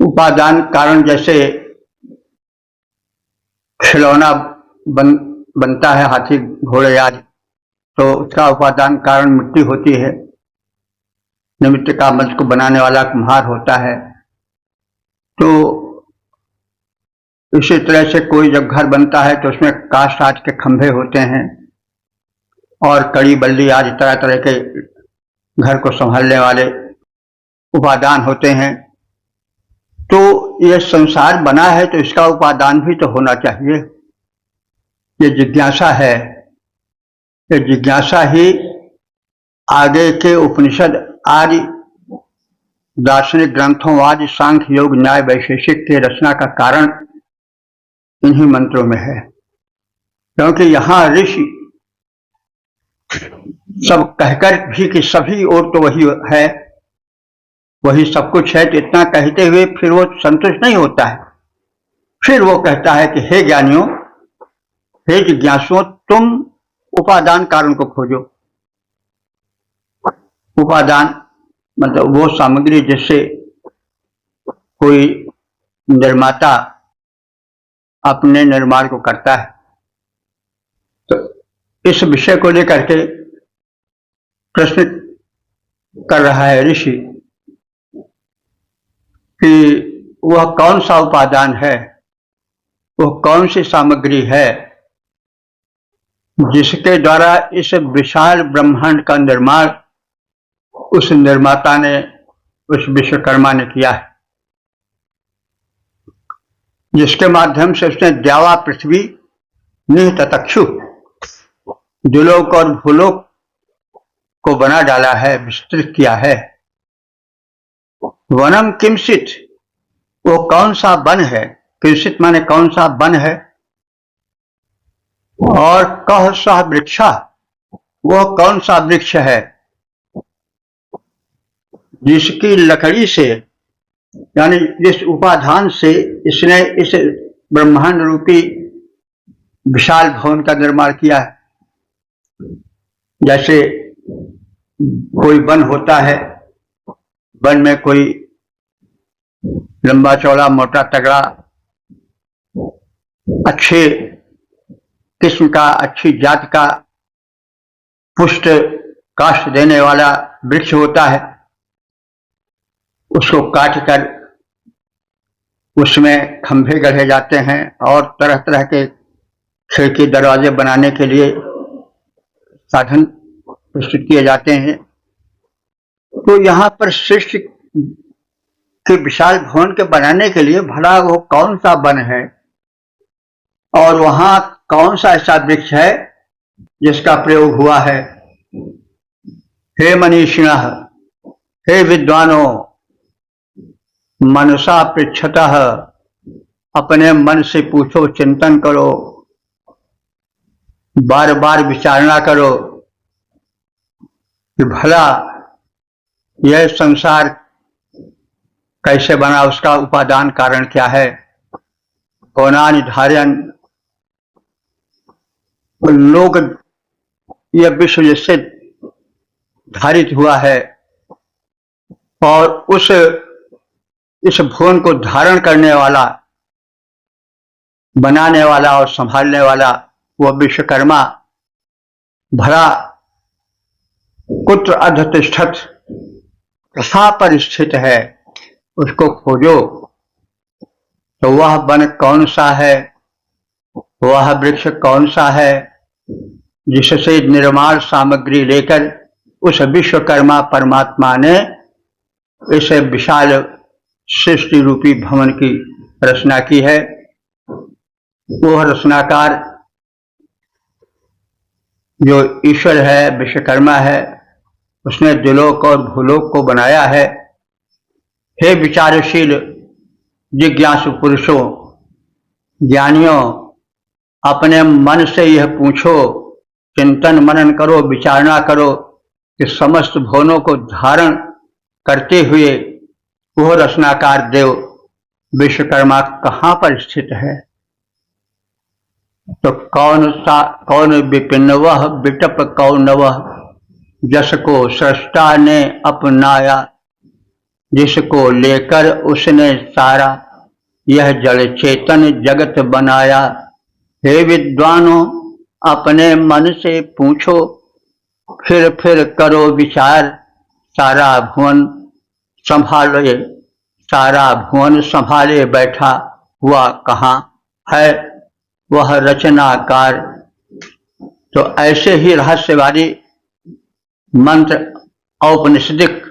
Speaker 1: उपादान कारण जैसे खिलौना बनता है, हाथी घोड़े आदि, तो उसका उपादान कारण मिट्टी होती है। निमित्त का मंच को बनाने वाला कुम्हार होता है। तो इसी तरह से कोई जब घर बनता है तो उसमें काष्ठ आदि के खंभे होते हैं और कड़ी बल्ली आदि तरह तरह के घर को संभालने वाले उपादान होते हैं। तो यह संसार बना है तो इसका उपादान भी तो होना चाहिए। ये जिज्ञासा है। ये जिज्ञासा ही आगे के उपनिषद आदि दार्शनिक ग्रंथों आदि सांख्य योग न्याय वैशेषिक के रचना का कारण इन्हीं मंत्रों में है। क्योंकि यहाँ ऋषि सब कहकर भी कि सभी और तो वही है, वही सब कुछ है, तो इतना कहते हुए फिर वो संतुष्ट नहीं होता है। फिर वो कहता है कि हे ज्ञानियों, हे जिज्ञासुओं, तुम उपादान कारण को खोजो। उपादान मतलब वो सामग्री जिससे कोई निर्माता अपने निर्माण को करता है। तो इस विषय को लेकर के प्रश्न कर रहा है ऋषि कि वह कौन सा उपादान है, वह कौन सी सामग्री है जिसके द्वारा इस विशाल ब्रह्मांड का निर्माण उस निर्माता ने, उस विश्वकर्मा ने किया है, जिसके माध्यम से उसने द्यावा पृथ्वी निहततक्षु द्युलोक और भूलोक को बना डाला है, विस्तृत किया है। वनम किंचित, वो कौन सा वन है, किंचित माने कौन सा वन है, और कह सह वृक्षा, वह कौन सा वृक्ष है जिसकी लकड़ी से, यानी जिस उपादान से इसने इस ब्रह्मांड रूपी विशाल भवन का निर्माण किया है। जैसे कोई वन होता है, वन में कोई लंबा चौड़ा मोटा तगड़ा अच्छे किस्म का, अच्छी जात का पुष्ट काष्ठ देने वाला वृक्ष होता है। उसको काट कर उसमें खंभे गढ़े जाते हैं और तरह तरह के खिड़की दरवाजे बनाने के लिए साधन प्रस्तुत किए जाते हैं। तो यहाँ पर सृष्टि के विशाल भवन के बनाने के लिए भला वो कौन सा वन है और वहां कौन सा ऐसा वृक्ष है जिसका प्रयोग हुआ है। हे मनीषिणः, हे विद्वानों, मनसा पृच्छतः, अपने मन से पूछो, चिंतन करो, बार बार विचारणा करो कि भला यह संसार कैसे बना, उसका उपादान कारण क्या है। कौनानि धार्यन्, लोग यह विश्व जिससे धारित हुआ है और इस भुवन को धारण करने वाला, बनाने वाला और संभालने वाला वह विश्वकर्मा भला कुत्र अधतिष्ठत्, कहाँ पर स्थित है, उसको खोजो। तो वह वन कौन सा है, वह वृक्ष कौन सा है जिससे निर्माण सामग्री लेकर उस विश्वकर्मा परमात्मा ने इस विशाल सृष्टि रूपी भवन की रचना की है। वह रचनाकार जो ईश्वर है, विश्वकर्मा है, उसने द्युलोक और भूलोक को बनाया है। हे विचारशील जिज्ञासु पुरुषों, ज्ञानियों, अपने मन से यह पूछो, चिंतन मनन करो, विचारणा करो कि समस्त भुवनों को धारण करते हुए वह रचनाकार देव विश्वकर्मा कहाँ पर स्थित है। तो कौन विपिन वह विटप कौन वह, जस को सृष्टा ने अपनाया, जिसको लेकर उसने सारा यह जड़ चेतन जगत बनाया। हे विद्वानों, अपने मन से पूछो, फिर करो विचार। सारा भुवन संभाले, सारा भुवन संभाले बैठा हुआ कहाँ है वह रचनाकार। तो ऐसे ही रहस्यवादी मंत्र, औपनिषदिक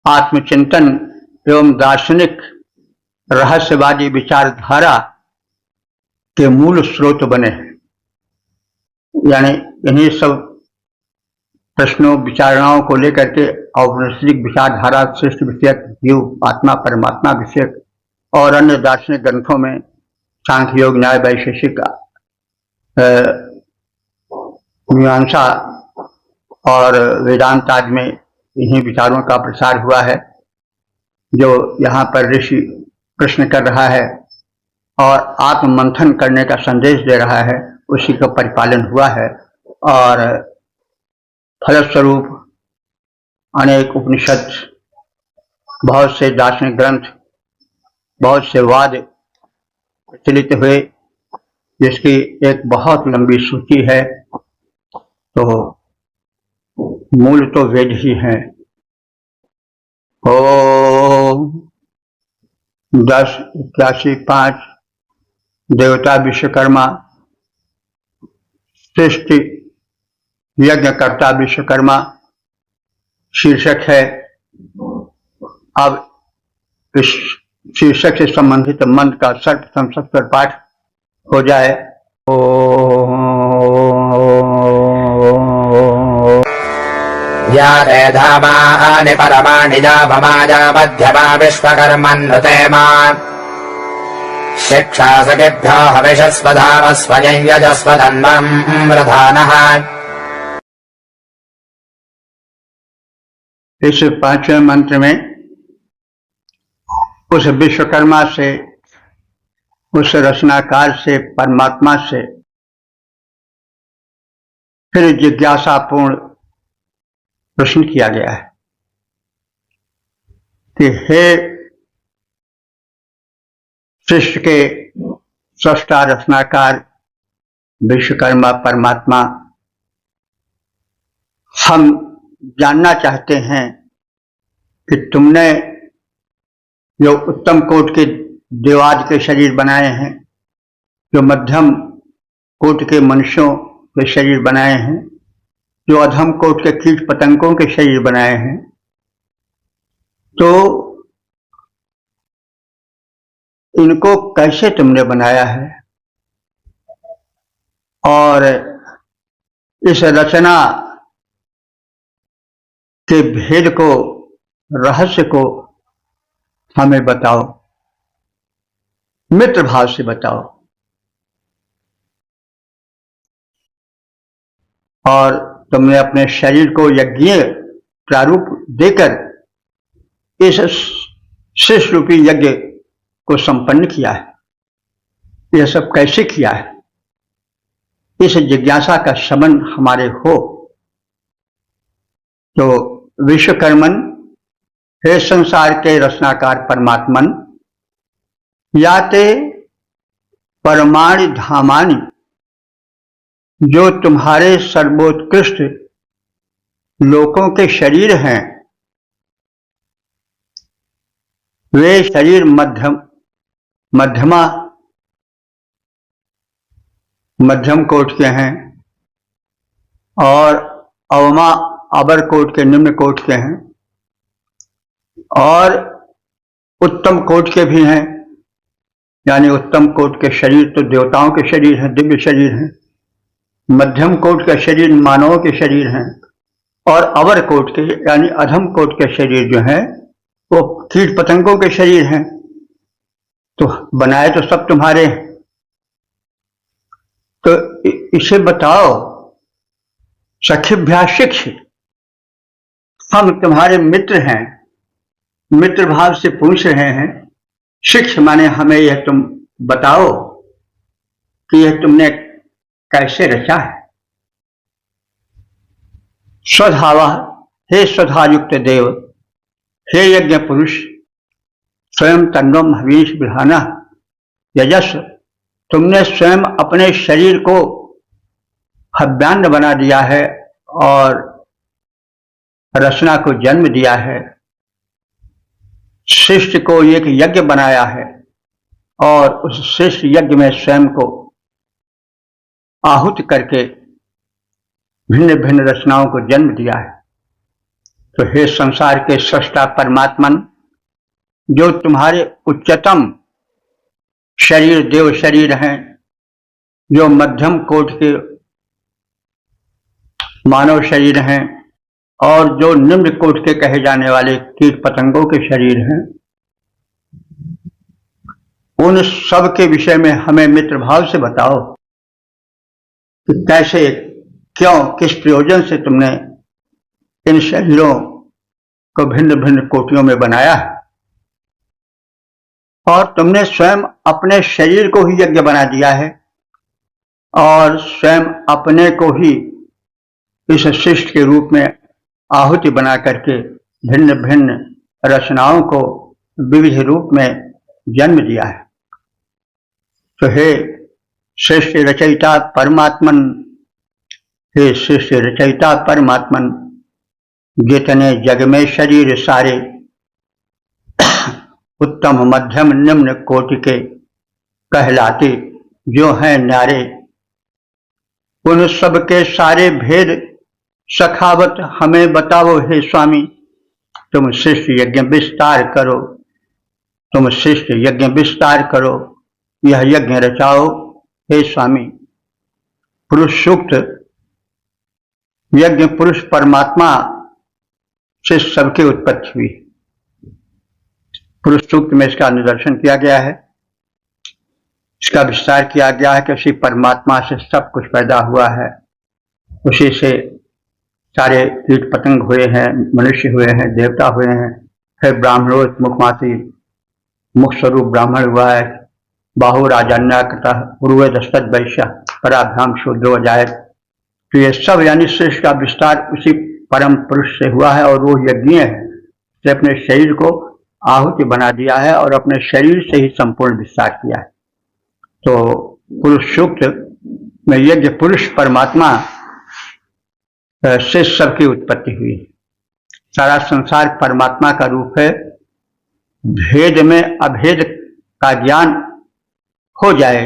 Speaker 1: आत्मचिंतन एवं दार्शनिक रहस्यवादी विचारधारा के मूल स्रोत बने हैं। यानी इन्हीं सब प्रश्नों विचारणाओं को लेकर के औपनिषदिक विचारधारा, सृष्टि विषयक, जीव आत्मा परमात्मा विषयक और अन्य दार्शनिक ग्रंथों में सांख्य योग न्याय वैशेषिक मीमांसा और वेदांत आदि में इन्हीं विचारों का प्रसार हुआ है। जो यहाँ पर ऋषि प्रश्न कर रहा है और आत्म मंथन करने का संदेश दे रहा है, उसी का परिपालन हुआ है। और फलस्वरूप अनेक उपनिषद, बहुत से दार्शनिक ग्रंथ, बहुत से वाद प्रचलित हुए, जिसकी एक बहुत लंबी सूची है। तो मूल तो वेद ही हैं। ओम 10-81-5 देवता विश्वकर्मा, सृष्टि यज्ञकर्ता विश्वकर्मा शीर्षक है। अब इस शीर्षक से संबंधित मंत्र का सर्वप्रथम सत्वर पाठ हो जाए।
Speaker 2: या ते धामानि परमाणि जापमाजा मध्यमा विश्वकर्मन्नुते मा शिक्षा सखिभ्यो हविषस्वधामस्वयं यजस्वधन्वं प्रधानः।
Speaker 1: इस पांचवें मंत्र में उस विश्वकर्मा से, उस रचनाकार से, परमात्मा से फिर जिज्ञासापूर्ण प्रश्न किया गया है कि हे सृष्टि के सृष्टा रचनाकार विश्वकर्मा परमात्मा, हम जानना चाहते हैं कि तुमने जो उत्तम कोटि के देवादि के शरीर बनाए हैं, जो मध्यम कोटि के मनुष्यों के शरीर बनाए हैं, जो अधम कोटि के कीट पतंगों के शरीर बनाए हैं, तो इनको कैसे तुमने बनाया है? और इस रचना के भेद को, रहस्य को हमें बताओ, मित्र भाव से बताओ। और तुमने अपने शरीर को यज्ञीय प्रारूप देकर इस शिष्य रूपी यज्ञ को संपन्न किया है। यह सब कैसे किया है? इस जिज्ञासा का शमन हमारे हो। तो विश्वकर्मन, हे संसार के रचनाकार परमात्मन, याते परमाणि धामानि, जो तुम्हारे सर्वोत्कृष्ट लोकों के शरीर हैं, वे शरीर मध्यम कोटि के हैं और अवमा अबर कोटि के, निम्न कोटि के हैं, और उत्तम कोटि के भी हैं। यानी उत्तम कोटि के शरीर तो देवताओं के शरीर हैं, दिव्य शरीर हैं। मध्यम कोटि के शरीर मानवों के शरीर हैं, और अवर कोटि के यानी अधम कोटि के शरीर जो हैं वो कीट पतंगों के शरीर हैं। तो बनाए तो सब तुम्हारे हैं। तो इसे बताओ, सखिभ्या शिक्ष, हम तुम्हारे मित्र हैं, मित्र भाव से पूछ रहे हैं। शिक्ष माने हमें यह तुम बताओ कि यह तुमने कैसे रचा है। स्वधावा, हे स्वधायुक्त देव, हे यज्ञ पुरुष, स्वयं तन्वम हवीश बिहाना यजस, तुमने स्वयं अपने शरीर को हव्यान्न बना दिया है और रचना को जन्म दिया है, सृष्टि को एक यज्ञ बनाया है और उस श्रेष्ठ यज्ञ में स्वयं को आहुति करके भिन्न भिन्न रचनाओं को जन्म दिया है। तो हे संसार के सृष्टा परमात्मन, जो तुम्हारे उच्चतम शरीर देव शरीर हैं, जो मध्यम कोटि के मानव शरीर हैं और जो निम्न कोटि के कहे जाने वाले कीट पतंगों के शरीर हैं, उन सब के विषय में हमें मित्र भाव से बताओ कि कैसे, क्यों, किस प्रयोजन से तुमने इन शरीरों को भिन्न भिन्न कोटियों में बनाया है और तुमने स्वयं अपने शरीर को ही यज्ञ बना दिया है और स्वयं अपने को ही इस सृष्टि के रूप में आहुति बना करके भिन्न भिन्न रचनाओं को विविध रूप में जन्म दिया है। तो हे श्रेष्ठ रचयिता परमात्मन, हे श्रेष्ठ रचयिता परमात्मन, जितने जग में शरीर सारे उत्तम मध्यम निम्न कोटि के कहलाते जो हैं न्यारे, उन सब के सारे भेद सखावत हमें बताओ हे स्वामी। तुम श्रेष्ठ यज्ञ विस्तार करो, तुम श्रेष्ठ यज्ञ विस्तार करो, यह यज्ञ रचाओ हे स्वामी। पुरुष सूक्त, यज्ञ पुरुष परमात्मा से सबकी उत्पत्ति हुई। पुरुष सूक्त में इसका निदर्शन किया गया है, इसका विस्तार किया गया है कि उसी परमात्मा से सब कुछ पैदा हुआ है, उसी से सारे कीट पतंग हुए हैं, मनुष्य हुए हैं, देवता हुए हैं, फिर ब्राह्मणों मुखमासी मुख स्वरूप ब्राह्मण हुआ है, बाहु राजन्याकृता पूर्व दस्तक वैश्य पराभ्याम शूद्रो जायत। तो ये सब यानी सृष्टि का विस्तार उसी परम पुरुष से हुआ है और वो यज्ञ है, उसने अपने शरीर को आहुति बना दिया है और अपने शरीर से ही संपूर्ण विस्तार किया है। तो पुरुष सूक्त में यज्ञ पुरुष परमात्मा से सबकी उत्पत्ति हुई। सारा संसार परमात्मा का रूप है, भेद में अभेद का ज्ञान हो जाए,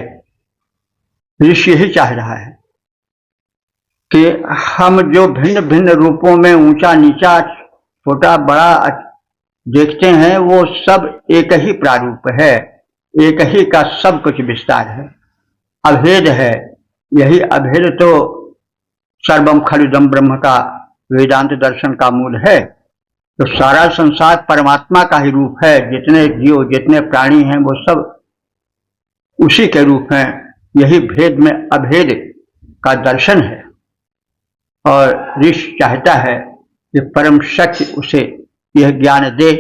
Speaker 1: ऋषि ही चाह रहा है कि हम जो भिन्न भिन्न रूपों में ऊंचा नीचा छोटा बड़ा देखते हैं वो सब एक ही प्रारूप है, एक ही का सब कुछ विस्तार है, अभेद है। यही अभेद तो सर्वम खलुदम ब्रह्म का वेदांत दर्शन का मूल है। तो सारा संसार परमात्मा का ही रूप है, जितने जीव जितने प्राणी हैं वो सब उसी के रूप हैं। यही भेद में अभेद का दर्शन है और ऋषि चाहता है कि परम शक्ति उसे यह ज्ञान दे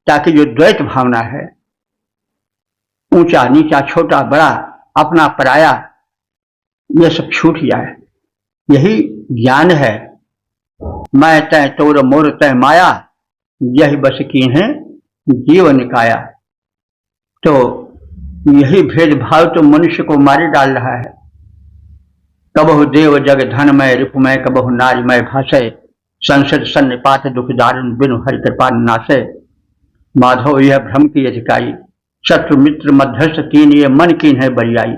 Speaker 1: ताकि जो द्वैत भावना है, ऊंचा नीचा छोटा बड़ा अपना पराया, यह सब छूट जाए। यही ज्ञान है। मैं तय तोर मोर तय माया, यही बस की है जीव निकाया। तो यही भेदभाव तो मनुष्य को मारे डाल रहा है। कबहु देव जग धनमय रिपुमय, कबहु नारीमय भाषय, संसद सन्निपात दुख दारुण बिनु हरि कृपा नाशय। माधव यह भ्रम की अधिकारी, शत्रु मित्र मध्यस्थ तीन ये मन कीन है बरियाई।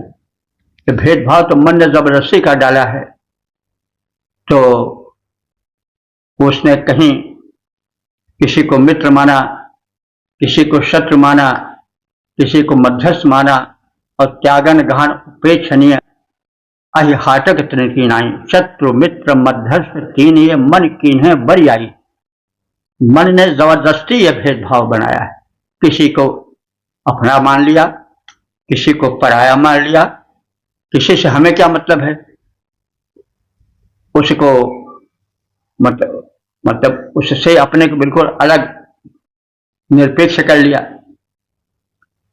Speaker 1: भेदभाव तो मन ने जबरदस्ती का डाला है। तो उसने कहीं किसी को मित्र माना, किसी को शत्रु माना, किसी को मध्यस्थ माना और त्यागन गहन उपेक्षणीय अहि हाटक त्रिकीनाई। शत्रु मित्र मध्यस्थ तीन ये मन कीन है बरियाई। मन ने जबरदस्ती यह भेदभाव बनाया है। किसी को अपना मान लिया, किसी को पराया मान लिया, किसी से हमें क्या मतलब है, उसको मतलब उससे अपने को बिल्कुल अलग निरपेक्ष कर लिया।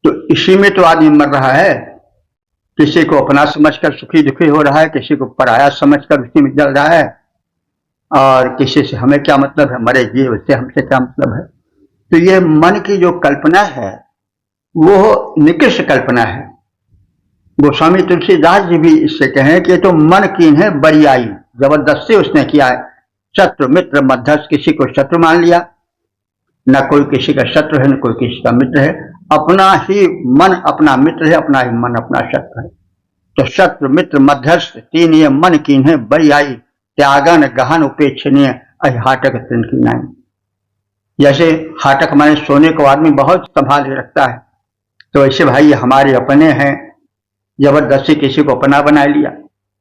Speaker 1: तो इसी में तो आदमी मर रहा है। किसी को अपना समझकर सुखी दुखी हो रहा है, किसी को पराया समझकर उसी में जल रहा है। और किसी से हमें क्या मतलब है, मरे जिए उससे हमसे क्या मतलब है। तो ये मन की जो कल्पना है वो निकृष्ट कल्पना है। गोस्वामी तुलसीदास जी भी इससे कहें कि तो मन कीन है बरियाई, जबरदस्ती उसने किया है। शत्रु मित्र मध्यस्थ, किसी को शत्रु मान लिया, न कोई किसी का शत्रु है न कोई किसी का मित्र है, अपना ही मन अपना मित्र है, अपना ही मन अपना शत्रु है। तो शत्रु मित्र मध्यस्थ तीन ये मन कीन है बरियाई, त्यागन गहन उपेक्षणीय हाटक तृण की नाई। जैसे हाटक माने सोने को आदमी बहुत संभाल के रखता है, तो ऐसे भाई हमारे अपने हैं, जबरदस्ती किसी को अपना बना लिया।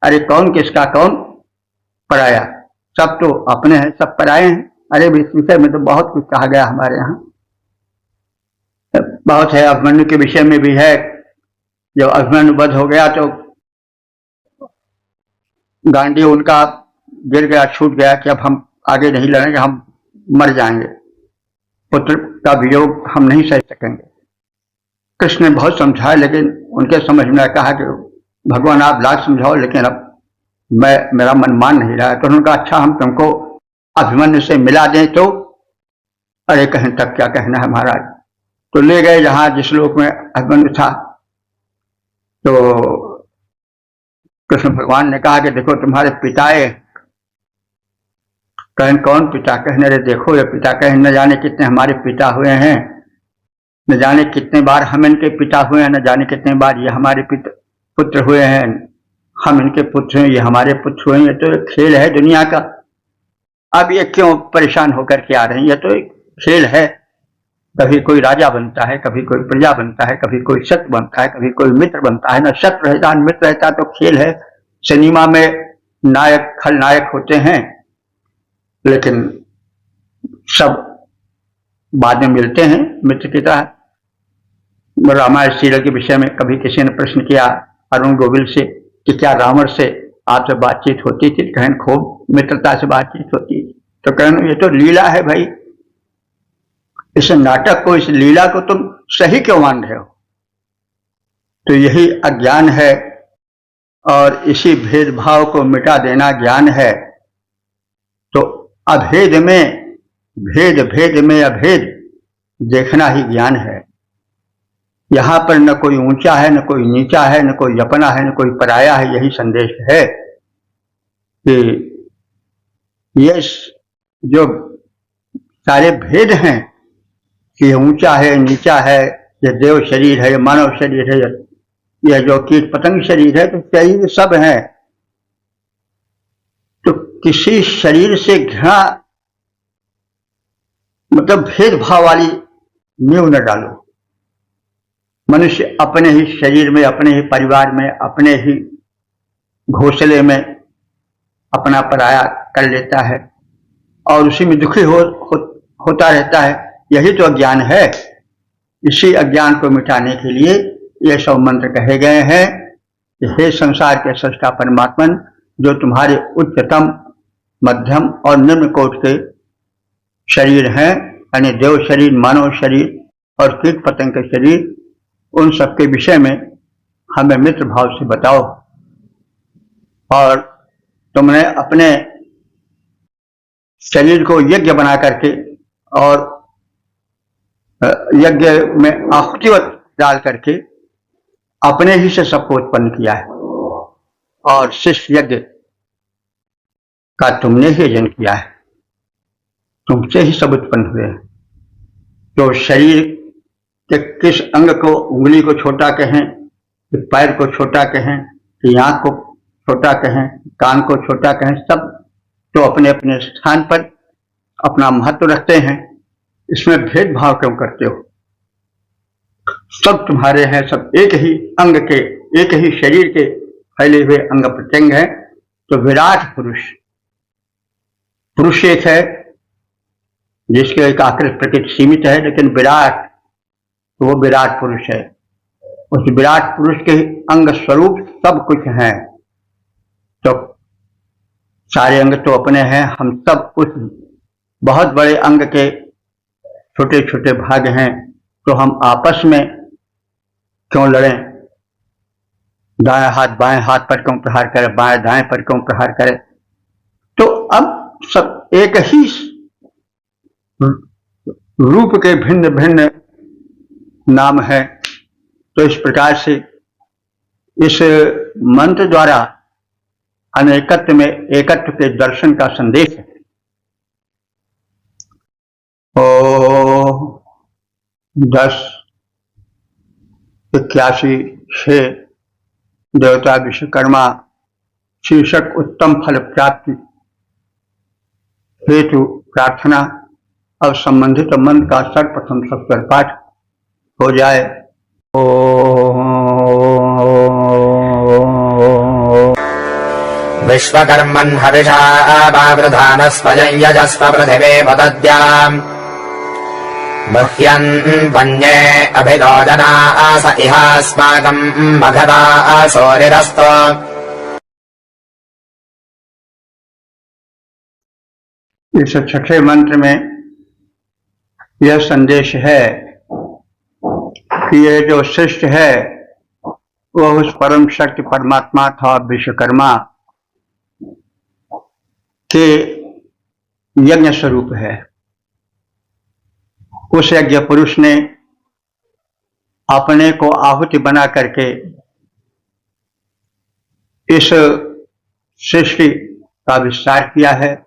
Speaker 1: अरे कौन किसका कौन पराया, सब तो अपने हैं सब पराए हैं। अरे इस विषय में तो बहुत कुछ कहा गया हमारे यहाँ, बहुत है। अभिमन्यु के विषय में भी है, जब अभिमन्यु वध हो गया तो गांडी उनका गिर गया, छूट गया कि अब हम आगे नहीं लड़ेंगे, हम मर जाएंगे, पुत्र का वियोग हम नहीं सह सकेंगे। कृष्ण ने बहुत समझाया, लेकिन उनके समझ में कहा कि भगवान आप लाख समझाओ, लेकिन अब मेरा मन मान नहीं रहा है। तो उन्होंने कहा अच्छा हम तुमको अभिमन्यु से मिला दें तो। अरे कहें तब क्या कहना है महाराज। तो ले गए जहां जिस लोक में अभिमन्यु था। तो कृष्ण भगवान ने कहा कि देखो तुम्हारे पिता है। कहें कौन पिता? कहने रे देखो ये पिता। कहें न जाने कितने हमारे पिता हुए हैं, न जाने कितने बार हम इनके पिता हुए हैं, न जाने कितने बार ये हमारे पुत्र हुए हैं, हम इनके पुत्र हैं, ये हमारे पुत्र हुए हैं। ये तो एक खेल है दुनिया का। अब ये क्यों परेशान होकर के आ रहे हैं? ये तो एक खेल है। कभी कोई राजा बनता है, कभी कोई प्रजा बनता है, कभी कोई शत्रु बनता है, कभी कोई मित्र बनता है। न शत्रु रहता न मित्र रहता, तो खेल है। सिनेमा में नायक खलनायक होते हैं, लेकिन सब बाद में मिलते हैं मित्र की तरह। रामायण सीरियल के विषय में कभी किसी ने प्रश्न किया अरुण गोविल से कि क्या रावण से आपसे बातचीत होती थी? कहन खूब मित्रता से बातचीत होती थी। तो कहन ये तो लीला है भाई, इस नाटक को, इस लीला को तुम सही क्यों मान रहे हो? तो यही अज्ञान है, और इसी भेदभाव को मिटा देना ज्ञान है। तो अभेद में भेद, भेद में अभेद देखना ही ज्ञान है। यहां पर न कोई ऊंचा है, न कोई नीचा है, न कोई अपना है, न कोई पराया है। यही संदेश है कि ये जो सारे भेद हैं कि ऊंचा है, नीचा है, ये देव शरीर है, ये मानव शरीर है, यह जो कीट पतंग शरीर है, तो शरीर सब है। तो किसी शरीर से घृणा मतलब भेदभाव वाली नींव न डालो। मनुष्य अपने ही शरीर में, अपने ही परिवार में, अपने ही घोंसले में अपना पराया कर लेता है और उसी में दुखी होता रहता है। यही तो अज्ञान है। इसी अज्ञान को मिटाने के लिए ये सब मंत्र कहे गए हैं कि हे संसार के सृष्टा परमात्मन, जो तुम्हारे उच्चतम, मध्यम और निम्न कोट के शरीर हैं, यानी देव शरीर, मानव शरीर और कीट पतंग के शरीर, उन सबके विषय में हमें मित्र भाव से बताओ। और तुमने अपने शरीर को यज्ञ बना करके और यज्ञ में आहुतिवत डाल करके अपने ही से सबको उत्पन्न किया है, और शिष्य यज्ञ का तुमने ही यजन किया है, तुमसे ही सब उत्पन्न हुए हैं। तो शरीर के किस अंग को, उंगली को छोटा कहें, कि पैर को छोटा कहें, कि आंख को छोटा कहें, कान को छोटा कहें, सब तो अपने अपने स्थान पर अपना महत्व रखते हैं। इसमें भेदभाव क्यों करते हो? सब तुम्हारे हैं, सब एक ही अंग के, एक ही शरीर के फैले हुए अंग प्रत्यंग हैं। तो विराट पुरुष, पुरुष एक है जिसके एक आकृति प्रकृति सीमित है, लेकिन विराट, तो वो विराट पुरुष है। उस विराट पुरुष के अंग स्वरूप सब कुछ हैं। तो सारे अंग तो अपने हैं, हम सब उस बहुत बड़े अंग के छोटे छोटे भाग हैं। तो हम आपस में क्यों लड़ें? दाएं हाथ बाएं हाथ पर क्यों प्रहार करे, बाएं दाएं पर क्यों प्रहार करे? तो अब सब एक ही रूप के भिन्न भिन्न नाम है। तो इस प्रकार से इस मंत्र द्वारा अनेकत्व में एकत्व के दर्शन का संदेश है। ओ 10:81 देवता विश्वकर्मा शीर्षक उत्तम फल प्राप्ति हेतु प्रार्थना। अब संबंधित मंत्र का सर्वप्रथम सत्वर पाठ हो जाए।
Speaker 2: विश्वकर्मन् हविषा वावृधानस्वयं यजस्व पृथिवे पदद्याम् मह्यन् वन्ये अभिदोदना आस इहास्माकम् मघवा आसोरिरस्तो।
Speaker 1: इस छठे मंत्र में यह संदेश है कि ये जो शिष्ट है वह उस परम शक्ति परमात्मा था विश्वकर्मा के यज्ञ स्वरूप है। उस यज्ञ पुरुष ने अपने को आहुति बना करके इस सृष्टि का विस्तार किया है।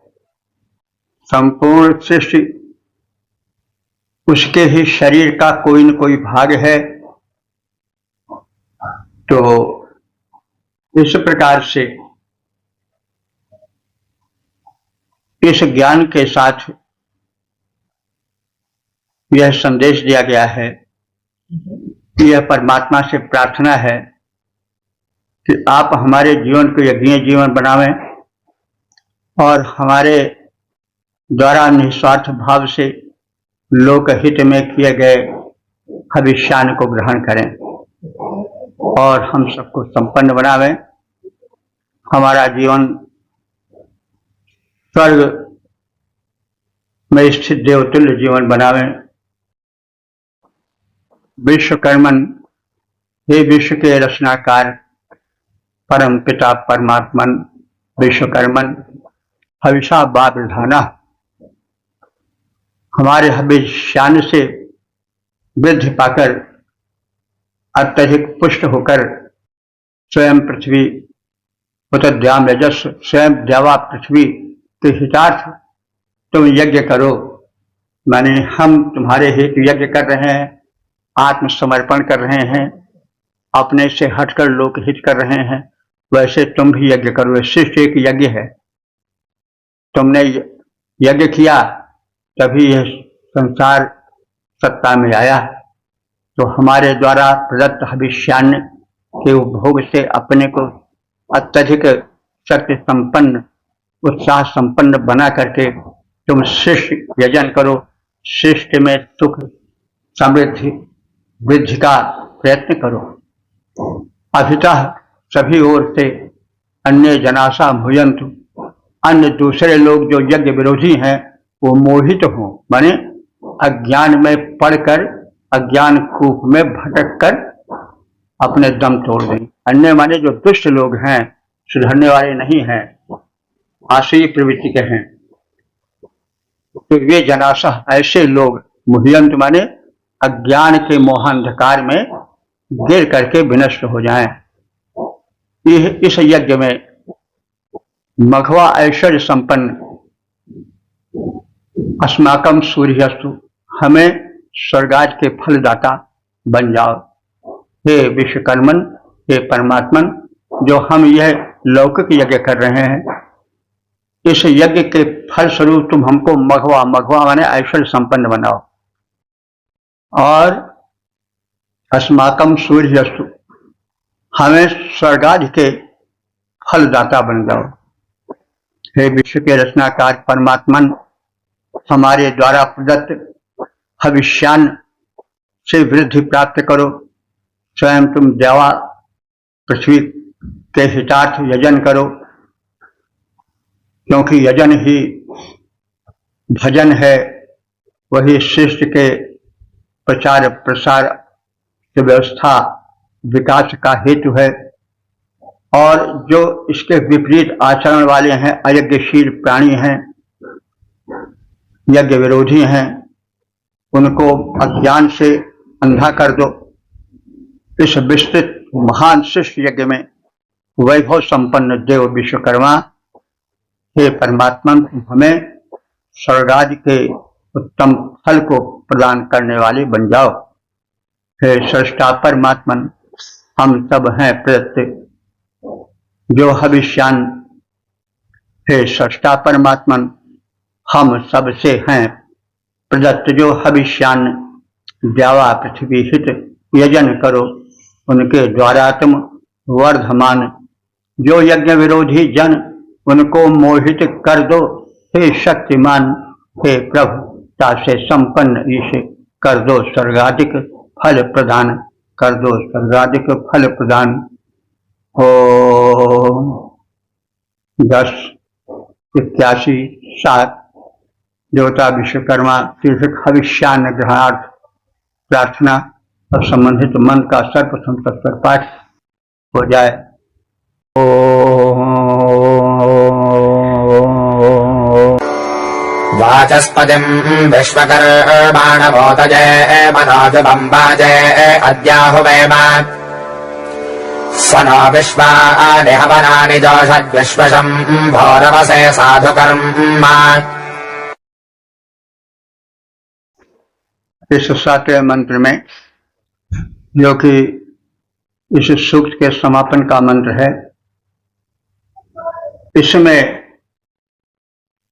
Speaker 1: संपूर्ण सृष्टि उसके ही शरीर का कोई न कोई भाग है। तो इस प्रकार से इस ज्ञान के साथ यह संदेश दिया गया है कि यह परमात्मा से प्रार्थना है कि आप हमारे जीवन को यज्ञीय जीवन बनावें और हमारे द्वारा निस्वार्थ भाव से लोकहित में किए गए हविष्यान को ग्रहण करें और हम सबको संपन्न बनावें। हमारा जीवन स्वर्ग में स्थित देवतुल्य जीवन बनावें। विश्वकर्मन, हे विश्व के रचनाकार परम पिता परमात्मन विश्वकर्मन, हविषा वावृधाना, हमारे हविष्यान से वृद्धि पाकर अत्यधिक पुष्ट होकर स्वयं पृथ्वी उतद्याम रजस, स्वयं देवा पृथ्वी के हितार्थ तुम यज्ञ करो। माने हम तुम्हारे हेतु यज्ञ कर रहे हैं, आत्मसमर्पण कर रहे हैं, अपने से हटकर लोकहित कर रहे हैं। वैसे तुम भी यज्ञ करो। शिष्ट एक यज्ञ है। तुमने यज्ञ किया तभी यह संसार सत्ता में आया। तो हमारे द्वारा प्रदत्त हविष्यान्न के उपभोग से अपने को अत्यधिक शक्ति संपन्न उत्साह संपन्न बना करके तुम शिष्ट यजन करो। शिष्ट में सुख समृद्धि वृद्धि का प्रयत्न करो। अभितः सभी ओर से अन्य जनासा भुजंतु, अन्य दूसरे लोग जो यज्ञ विरोधी हैं वो मोहित हो, माने अज्ञान में पड़कर अज्ञान कूप में भटक कर अपने दम तोड़ दें। अन्य माने जो दुष्ट लोग हैं, सुधरने वाले नहीं हैं, आसुरी प्रवृत्ति के हैं, तो वे जनासा ऐसे लोग मुह्यंत माने अज्ञान के मोहांधकार में गिर करके विनष्ट हो जाएं। इस यज्ञ में मघवा ऐश्वर्य संपन्न अस्माकम सूर्यस्तु, हमें स्वर्गाज के फलदाता बन जाओ। हे विश्वकर्मन, हे परमात्मन, जो हम यह लौकिक यज्ञ कर रहे हैं, इस यज्ञ के फल स्वरूप तुम हमको मघवा, मघवा माने ऐश्वर्य संपन्न बनाओ। और अस्माकम सूर्यस्तु, हमें स्वर्गाज के फलदाता बन जाओ। हे विश्व के रचनाकार परमात्मन, हमारे द्वारा प्रदत्त हविष्यान से वृद्धि प्राप्त करो। स्वयं तुम देवा पृथ्वी के हितार्थ यजन करो, क्योंकि यजन ही भजन है, वही शिष्ट के प्रचार प्रसार की व्यवस्था विकास का हेतु है। और जो इसके विपरीत आचरण वाले हैं, अयज्ञशील प्राणी हैं, यज्ञ विरोधी हैं उनको अज्ञान से अंधा कर दो। इस विस्तृत महान शिष्ट यज्ञ में वैभव संपन्न देव विश्वकर्मा, हे परमात्मा, हमें स्वर्गादि के उत्तम फल को प्रदान करने वाले बन जाओ। हे सृष्टा परमात्मन, हम सब हैं प्रदत्त जो हविष्यान। हे सृष्टा परमात्मन, हम सब से हैं प्रदत्त जो हविष्यान। द्यावा पृथ्वी हित यजन करो, उनके द्वारा तुम वर्धमान। जो यज्ञ विरोधी जन, उनको मोहित कर दो। हे शक्तिमान, हे प्रभु, तासे संपन्न ईश कर दो स्वर्गाधिक फल प्रदान, कर दो स्वर्गाधिक फल प्रदान। हो 10, 81, 7 देवता विश्वकर्मा तीर्थ हविष्यान ग्रहणार्थ प्रार्थना और संबंधित मन का सर्वप्रथम तत्पर पाठ हो जाए।
Speaker 2: वाचस्पतिम् विश्वकर्माणमोदजे मनोजुबम्बाजे अद्याहुवेम स नो विश्वानि हवनानि जोषद्विश्वशम् भोरवसे साधुकर्मा।
Speaker 1: इस 7वें मंत्र में, जो कि इस सूक्त के समापन का मंत्र है, इसमें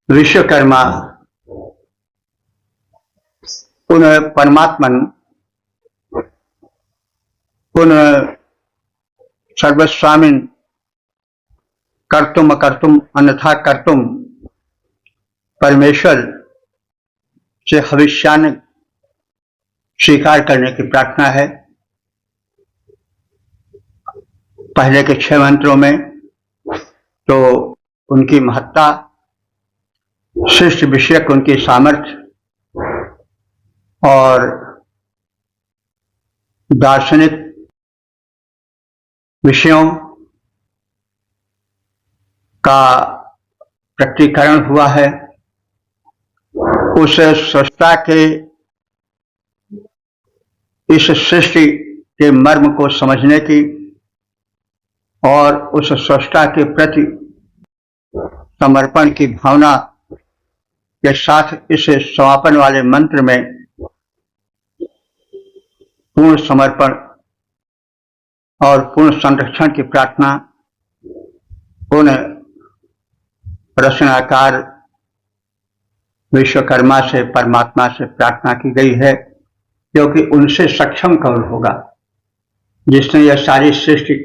Speaker 1: विश्वकर्मा उन परमात्मन, उन सर्वस्वामिन, कर्तुम अकर्तुम अन्यथा कर्तुम परमेश्वर से हविष्यान स्वीकार करने की प्रार्थना है। पहले के 6 मंत्रों में तो उनकी महत्ता, शिष्ट विषयक उनकी सामर्थ्य और दार्शनिक विषयों का प्रकटीकरण हुआ है। उस सृष्टा के इस सृष्टि के मर्म को समझने की और उस सृष्टा के प्रति समर्पण की भावना के साथ इस समापन वाले मंत्र में पूर्ण समर्पण और पूर्ण संरक्षण की प्रार्थना उन रचनाकार विश्वकर्मा से, परमात्मा से प्रार्थना की गई है, क्योंकि उनसे सक्षम कौन होगा जिसने यह सारी सृष्टि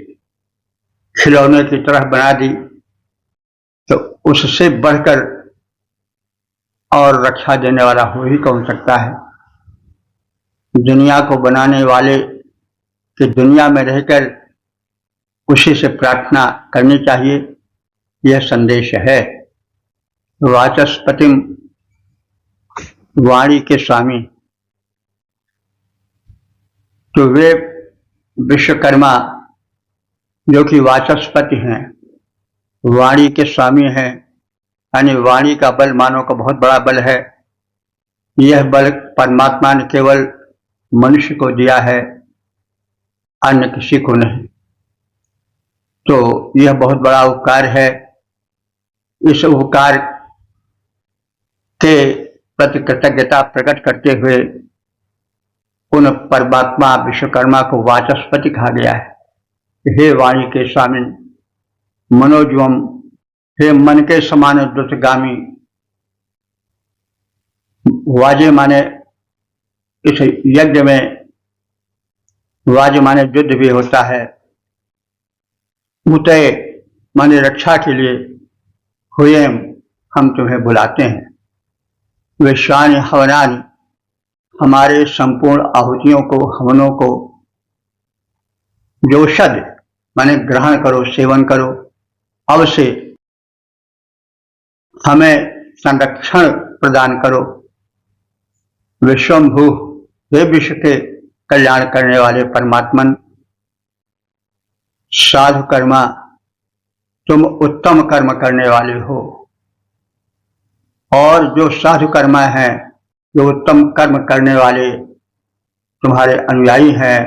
Speaker 1: खिलौने की तरह बना दी। तो उससे बढ़कर और रक्षा देने वाला हो ही कौन सकता है। दुनिया को बनाने वाले कि दुनिया में रहकर उसी से प्रार्थना करनी चाहिए, यह संदेश है। वाचस्पतिम, वाणी के स्वामी, तो वे विश्वकर्मा जो कि वाचस्पति हैं, वाणी के स्वामी हैं, यानी वाणी का बल मानव का बहुत बड़ा बल है। यह बल परमात्मा ने केवल मनुष्य को दिया है, अन्य किसी को नहीं। तो यह बहुत बड़ा उपकार है। इस उपकार के प्रति कृतज्ञता प्रकट करते हुए उन परमात्मा विश्वकर्मा को वाचस्पति कहा गया है। हे वाणी के स्वामी, मनोजवम, हे मन के समान द्रुतगामी। वाजे माने इस यज्ञ में वाज माने युद्ध भी होता है। उतय माने रक्षा के लिए, हुए हम तुम्हें बुलाते हैं। विश्वानि हवनानि, हमारे संपूर्ण आहुतियों को, हवनों को, जोषद माने ग्रहण करो, सेवन करो। अब से हमें संरक्षण प्रदान करो। विश्वम्भू, हे विश्व के कल्याण करने वाले परमात्मन, साधु कर्मा, तुम उत्तम कर्म करने वाले हो और जो साधु कर्मा हैं, जो उत्तम कर्म करने वाले तुम्हारे अनुयायी हैं,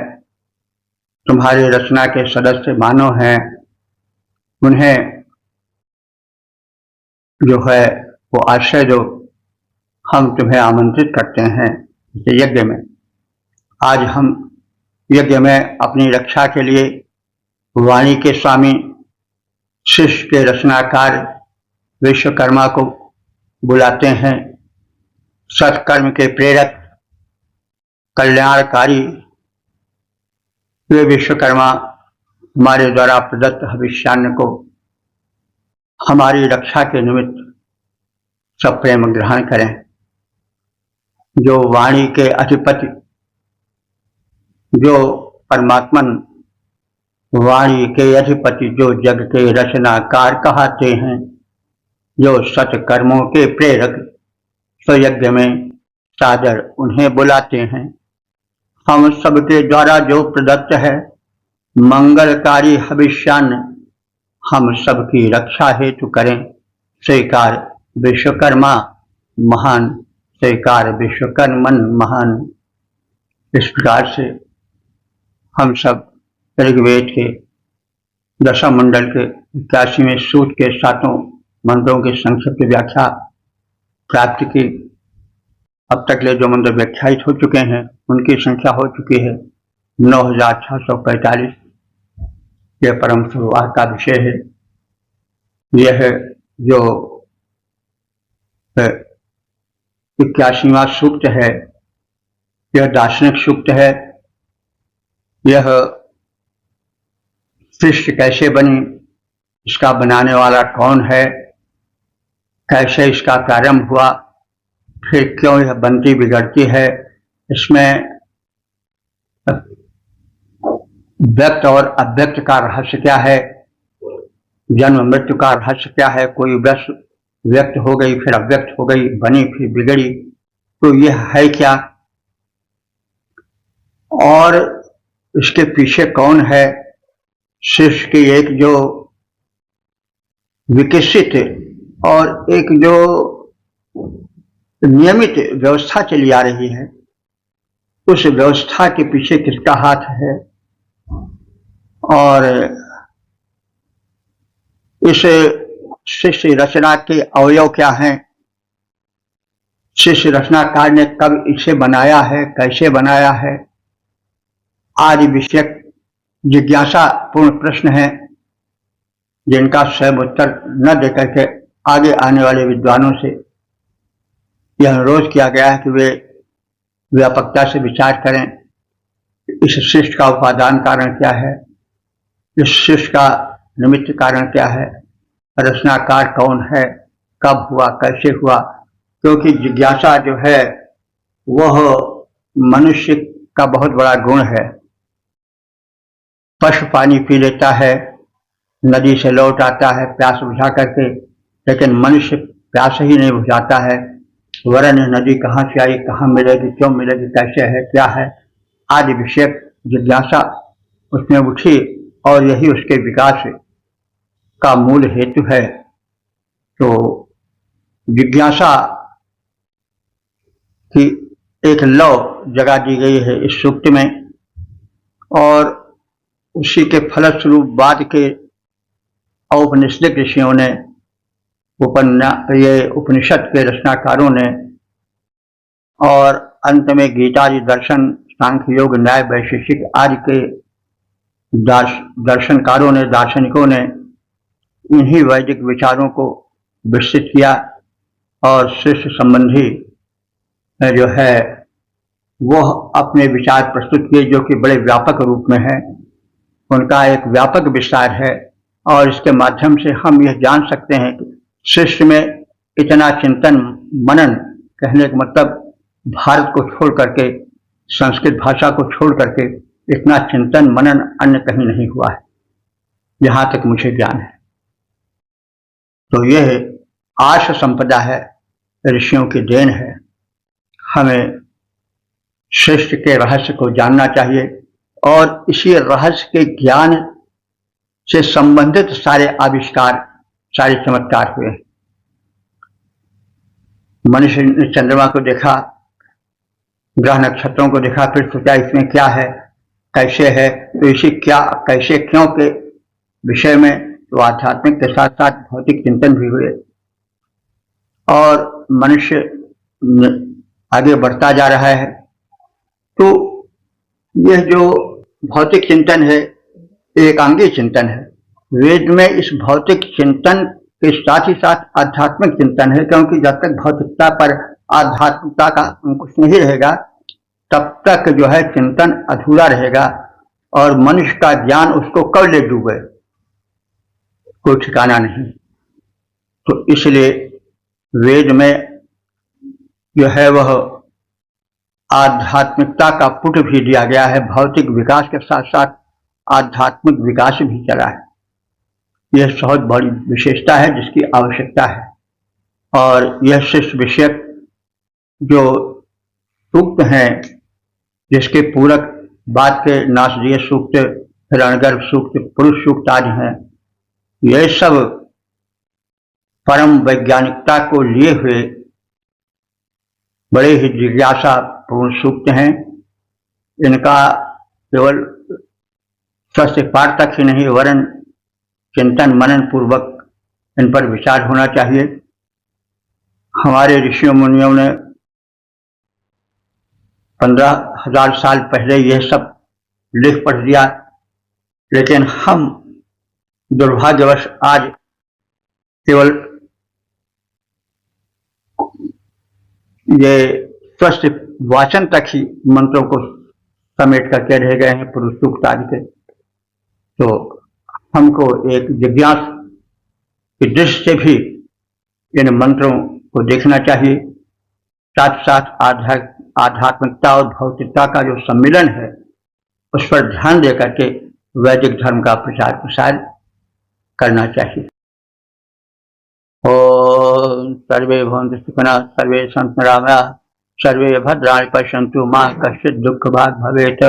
Speaker 1: तुम्हारे रचना के सदस्य मानव हैं, उन्हें जो है वो आश्रय दो। हम तुम्हें आमंत्रित करते हैं इस यज्ञ में। आज हम यज्ञ में अपनी रक्षा के लिए वाणी के स्वामी, शिष्य के रचनाकार विश्वकर्मा को बुलाते हैं। सत्कर्म के प्रेरक, कल्याणकारी वे विश्वकर्मा हमारे द्वारा प्रदत्त हविष्यान्न को हमारी रक्षा के निमित्त सप्रेम ग्रहण करें। जो वाणी के अधिपति, जो परमात्मन वाणी के अधिपति, जो जग के रचनाकार कहते हैं, जो सत्कर्मों के प्रेरक, स्वयज्ञ में सादर उन्हें बुलाते हैं। हम सबके द्वारा जो प्रदत्त है मंगलकारी हविष्यान्न हम सबकी रक्षा हेतु करें। स्वीकार विश्वकर्मा महान, स्वीकार विश्वकर्मन महान। इस प्रकार से हम सब ऋग्वेद के दशम मंडल के 81वें सूक्त के 7 मंत्रों की संक्षिप्त व्याख्या प्राप्त की। अब तक ले जो मंत्र व्याख्यायित हो चुके हैं उनकी संख्या हो चुकी है 9645। यह परम सौभाग्य का विषय है। यह जो 81वां सूक्त है, यह दार्शनिक सूक्त है। यह सृष्टि कैसे बनी, इसका बनाने वाला कौन है, कैसे इसका प्रारंभ हुआ, फिर क्यों यह बनती बिगड़ती है, इसमें व्यक्त और अव्यक्त का रहस्य क्या है, जन्म मृत्यु का रहस्य क्या है। कोई वस्तु व्यक्त हो गई फिर अव्यक्त हो गई, बनी फिर बिगड़ी, तो यह है क्या, और इसके पीछे कौन है। शिष्य की एक जो विकसित और एक जो नियमित व्यवस्था चली आ रही है, उस व्यवस्था के पीछे किसका हाथ है, और इस शिष्य रचना के अवयव क्या हैं, शिष्य रचनाकार ने कब इसे बनाया है, कैसे बनाया है, आदि विषयक जिज्ञासा पूर्ण प्रश्न है, जिनका स्वयं उत्तर न देकर के आगे आने वाले विद्वानों से यह अनुरोध किया गया है कि वे व्यापकता से विचार करें। इस शिष्ट का उपादान कारण क्या है, इस शिष्ट का निमित्त कारण क्या है, रचनाकार कौन है, कब हुआ, कैसे हुआ। क्योंकि जिज्ञासा जो है वह मनुष्य का बहुत बड़ा गुण है। पशु पानी पी लेता है, नदी से लौट आता है प्यास बुझा करके, लेकिन मनुष्य प्यास ही नहीं बुझाता है। वरन नदी कहाँ से आई, कहाँ मिलेगी, क्यों मिलेगी, कैसे है, क्या है, आदि विषयक जिज्ञासा उसमें उठी, और यही उसके विकास का मूल हेतु है। तो जिज्ञासा की एक लौ जगह दी गई है इस सूक्त में, और उसी के फलस्वरूप बाद के औपनिषदिक ऋषियों ने, ये उपनिषद के रचनाकारों ने, और अंत में गीतादि दर्शन, सांख्य योग, न्याय, वैशेषिक आदि के दर्शनकारों ने, दार्शनिकों ने इन्हीं वैदिक विचारों को विस्तृत किया, और शिष्य संबंधी जो है वह अपने विचार प्रस्तुत किए, जो कि बड़े व्यापक रूप में है। उनका एक व्यापक विस्तार है, और इसके माध्यम से हम यह जान सकते हैं कि शिष्य में इतना चिंतन मनन, कहने का मतलब भारत को छोड़ करके, संस्कृत भाषा को छोड़ करके इतना चिंतन मनन अन्य कहीं नहीं हुआ है, जहां तक मुझे ज्ञान है। तो यह आर्ष संपदा है, ऋषियों की देन है। हमें सृष्टि के रहस्य को जानना चाहिए, और इसी रहस्य के ज्ञान से संबंधित सारे आविष्कार, सारे चमत्कार हुए। मनुष्य ने चंद्रमा को देखा, ग्रह नक्षत्रों को देखा, फिर सोचा इसमें क्या है, कैसे है, तो इसी क्या कैसे क्यों के विषय में तो आध्यात्मिक के साथ साथ भौतिक चिंतन भी हुए और मनुष्य आगे बढ़ता जा रहा है। तो यह जो भौतिक चिंतन है एकांगी चिंतन है। वेद में इस भौतिक चिंतन के साथ ही साथ आध्यात्मिक चिंतन है, क्योंकि जब तक भौतिकता पर आध्यात्मिकता का अंकुश नहीं रहेगा तब तक जो है चिंतन अधूरा रहेगा और मनुष्य का ज्ञान उसको कब ले डूबे कोई ठिकाना नहीं। तो इसलिए वेद में जो है वह आध्यात्मिकता का पुट भी दिया गया है। भौतिक विकास के साथ साथ आध्यात्मिक विकास भी चला है। यह बहुत बड़ी विशेषता है जिसकी आवश्यकता है। और यह शिष्य विषयक जो सूक्त हैं, जिसके पूरक बात के नासदीय सूक्त, हिरण्यगर्भ सूक्त, पुरुष सूक्त आदि हैं, यह सब परम वैज्ञानिकता को लिए हुए बड़े ही जिज्ञासा पूर्ण सूक्त हैं। इनका केवल स्वस्थ पाठ तक ही नहीं वरन चिंतन मनन पूर्वक इन पर विचार होना चाहिए। हमारे ऋषियों मुनियों ने 15,000 साल पहले यह सब लिख पढ़ दिया, लेकिन हम दुर्भाग्यवश आज केवल ये स्वस्थ वाचन तक ही मंत्रों को समेट करके रह गए हैं पुरुष सूक्त आदि के। तो हमको एक जिज्ञास की दृष्टि से भी इन मंत्रों को देखना चाहिए। साथ साथ आध्यात्मिकता और भौतिकता का जो सम्मिलन है उस पर ध्यान दे करके वैदिक धर्म का प्रचार प्रसार करना चाहिए। ओम सर्वे भवन्तु सुखिनः, सर्वे सन्तु निरामयाः, सर्वे भद्राणि पश्यन्तु मा कश्चित् दुःखभाग् भवेत्।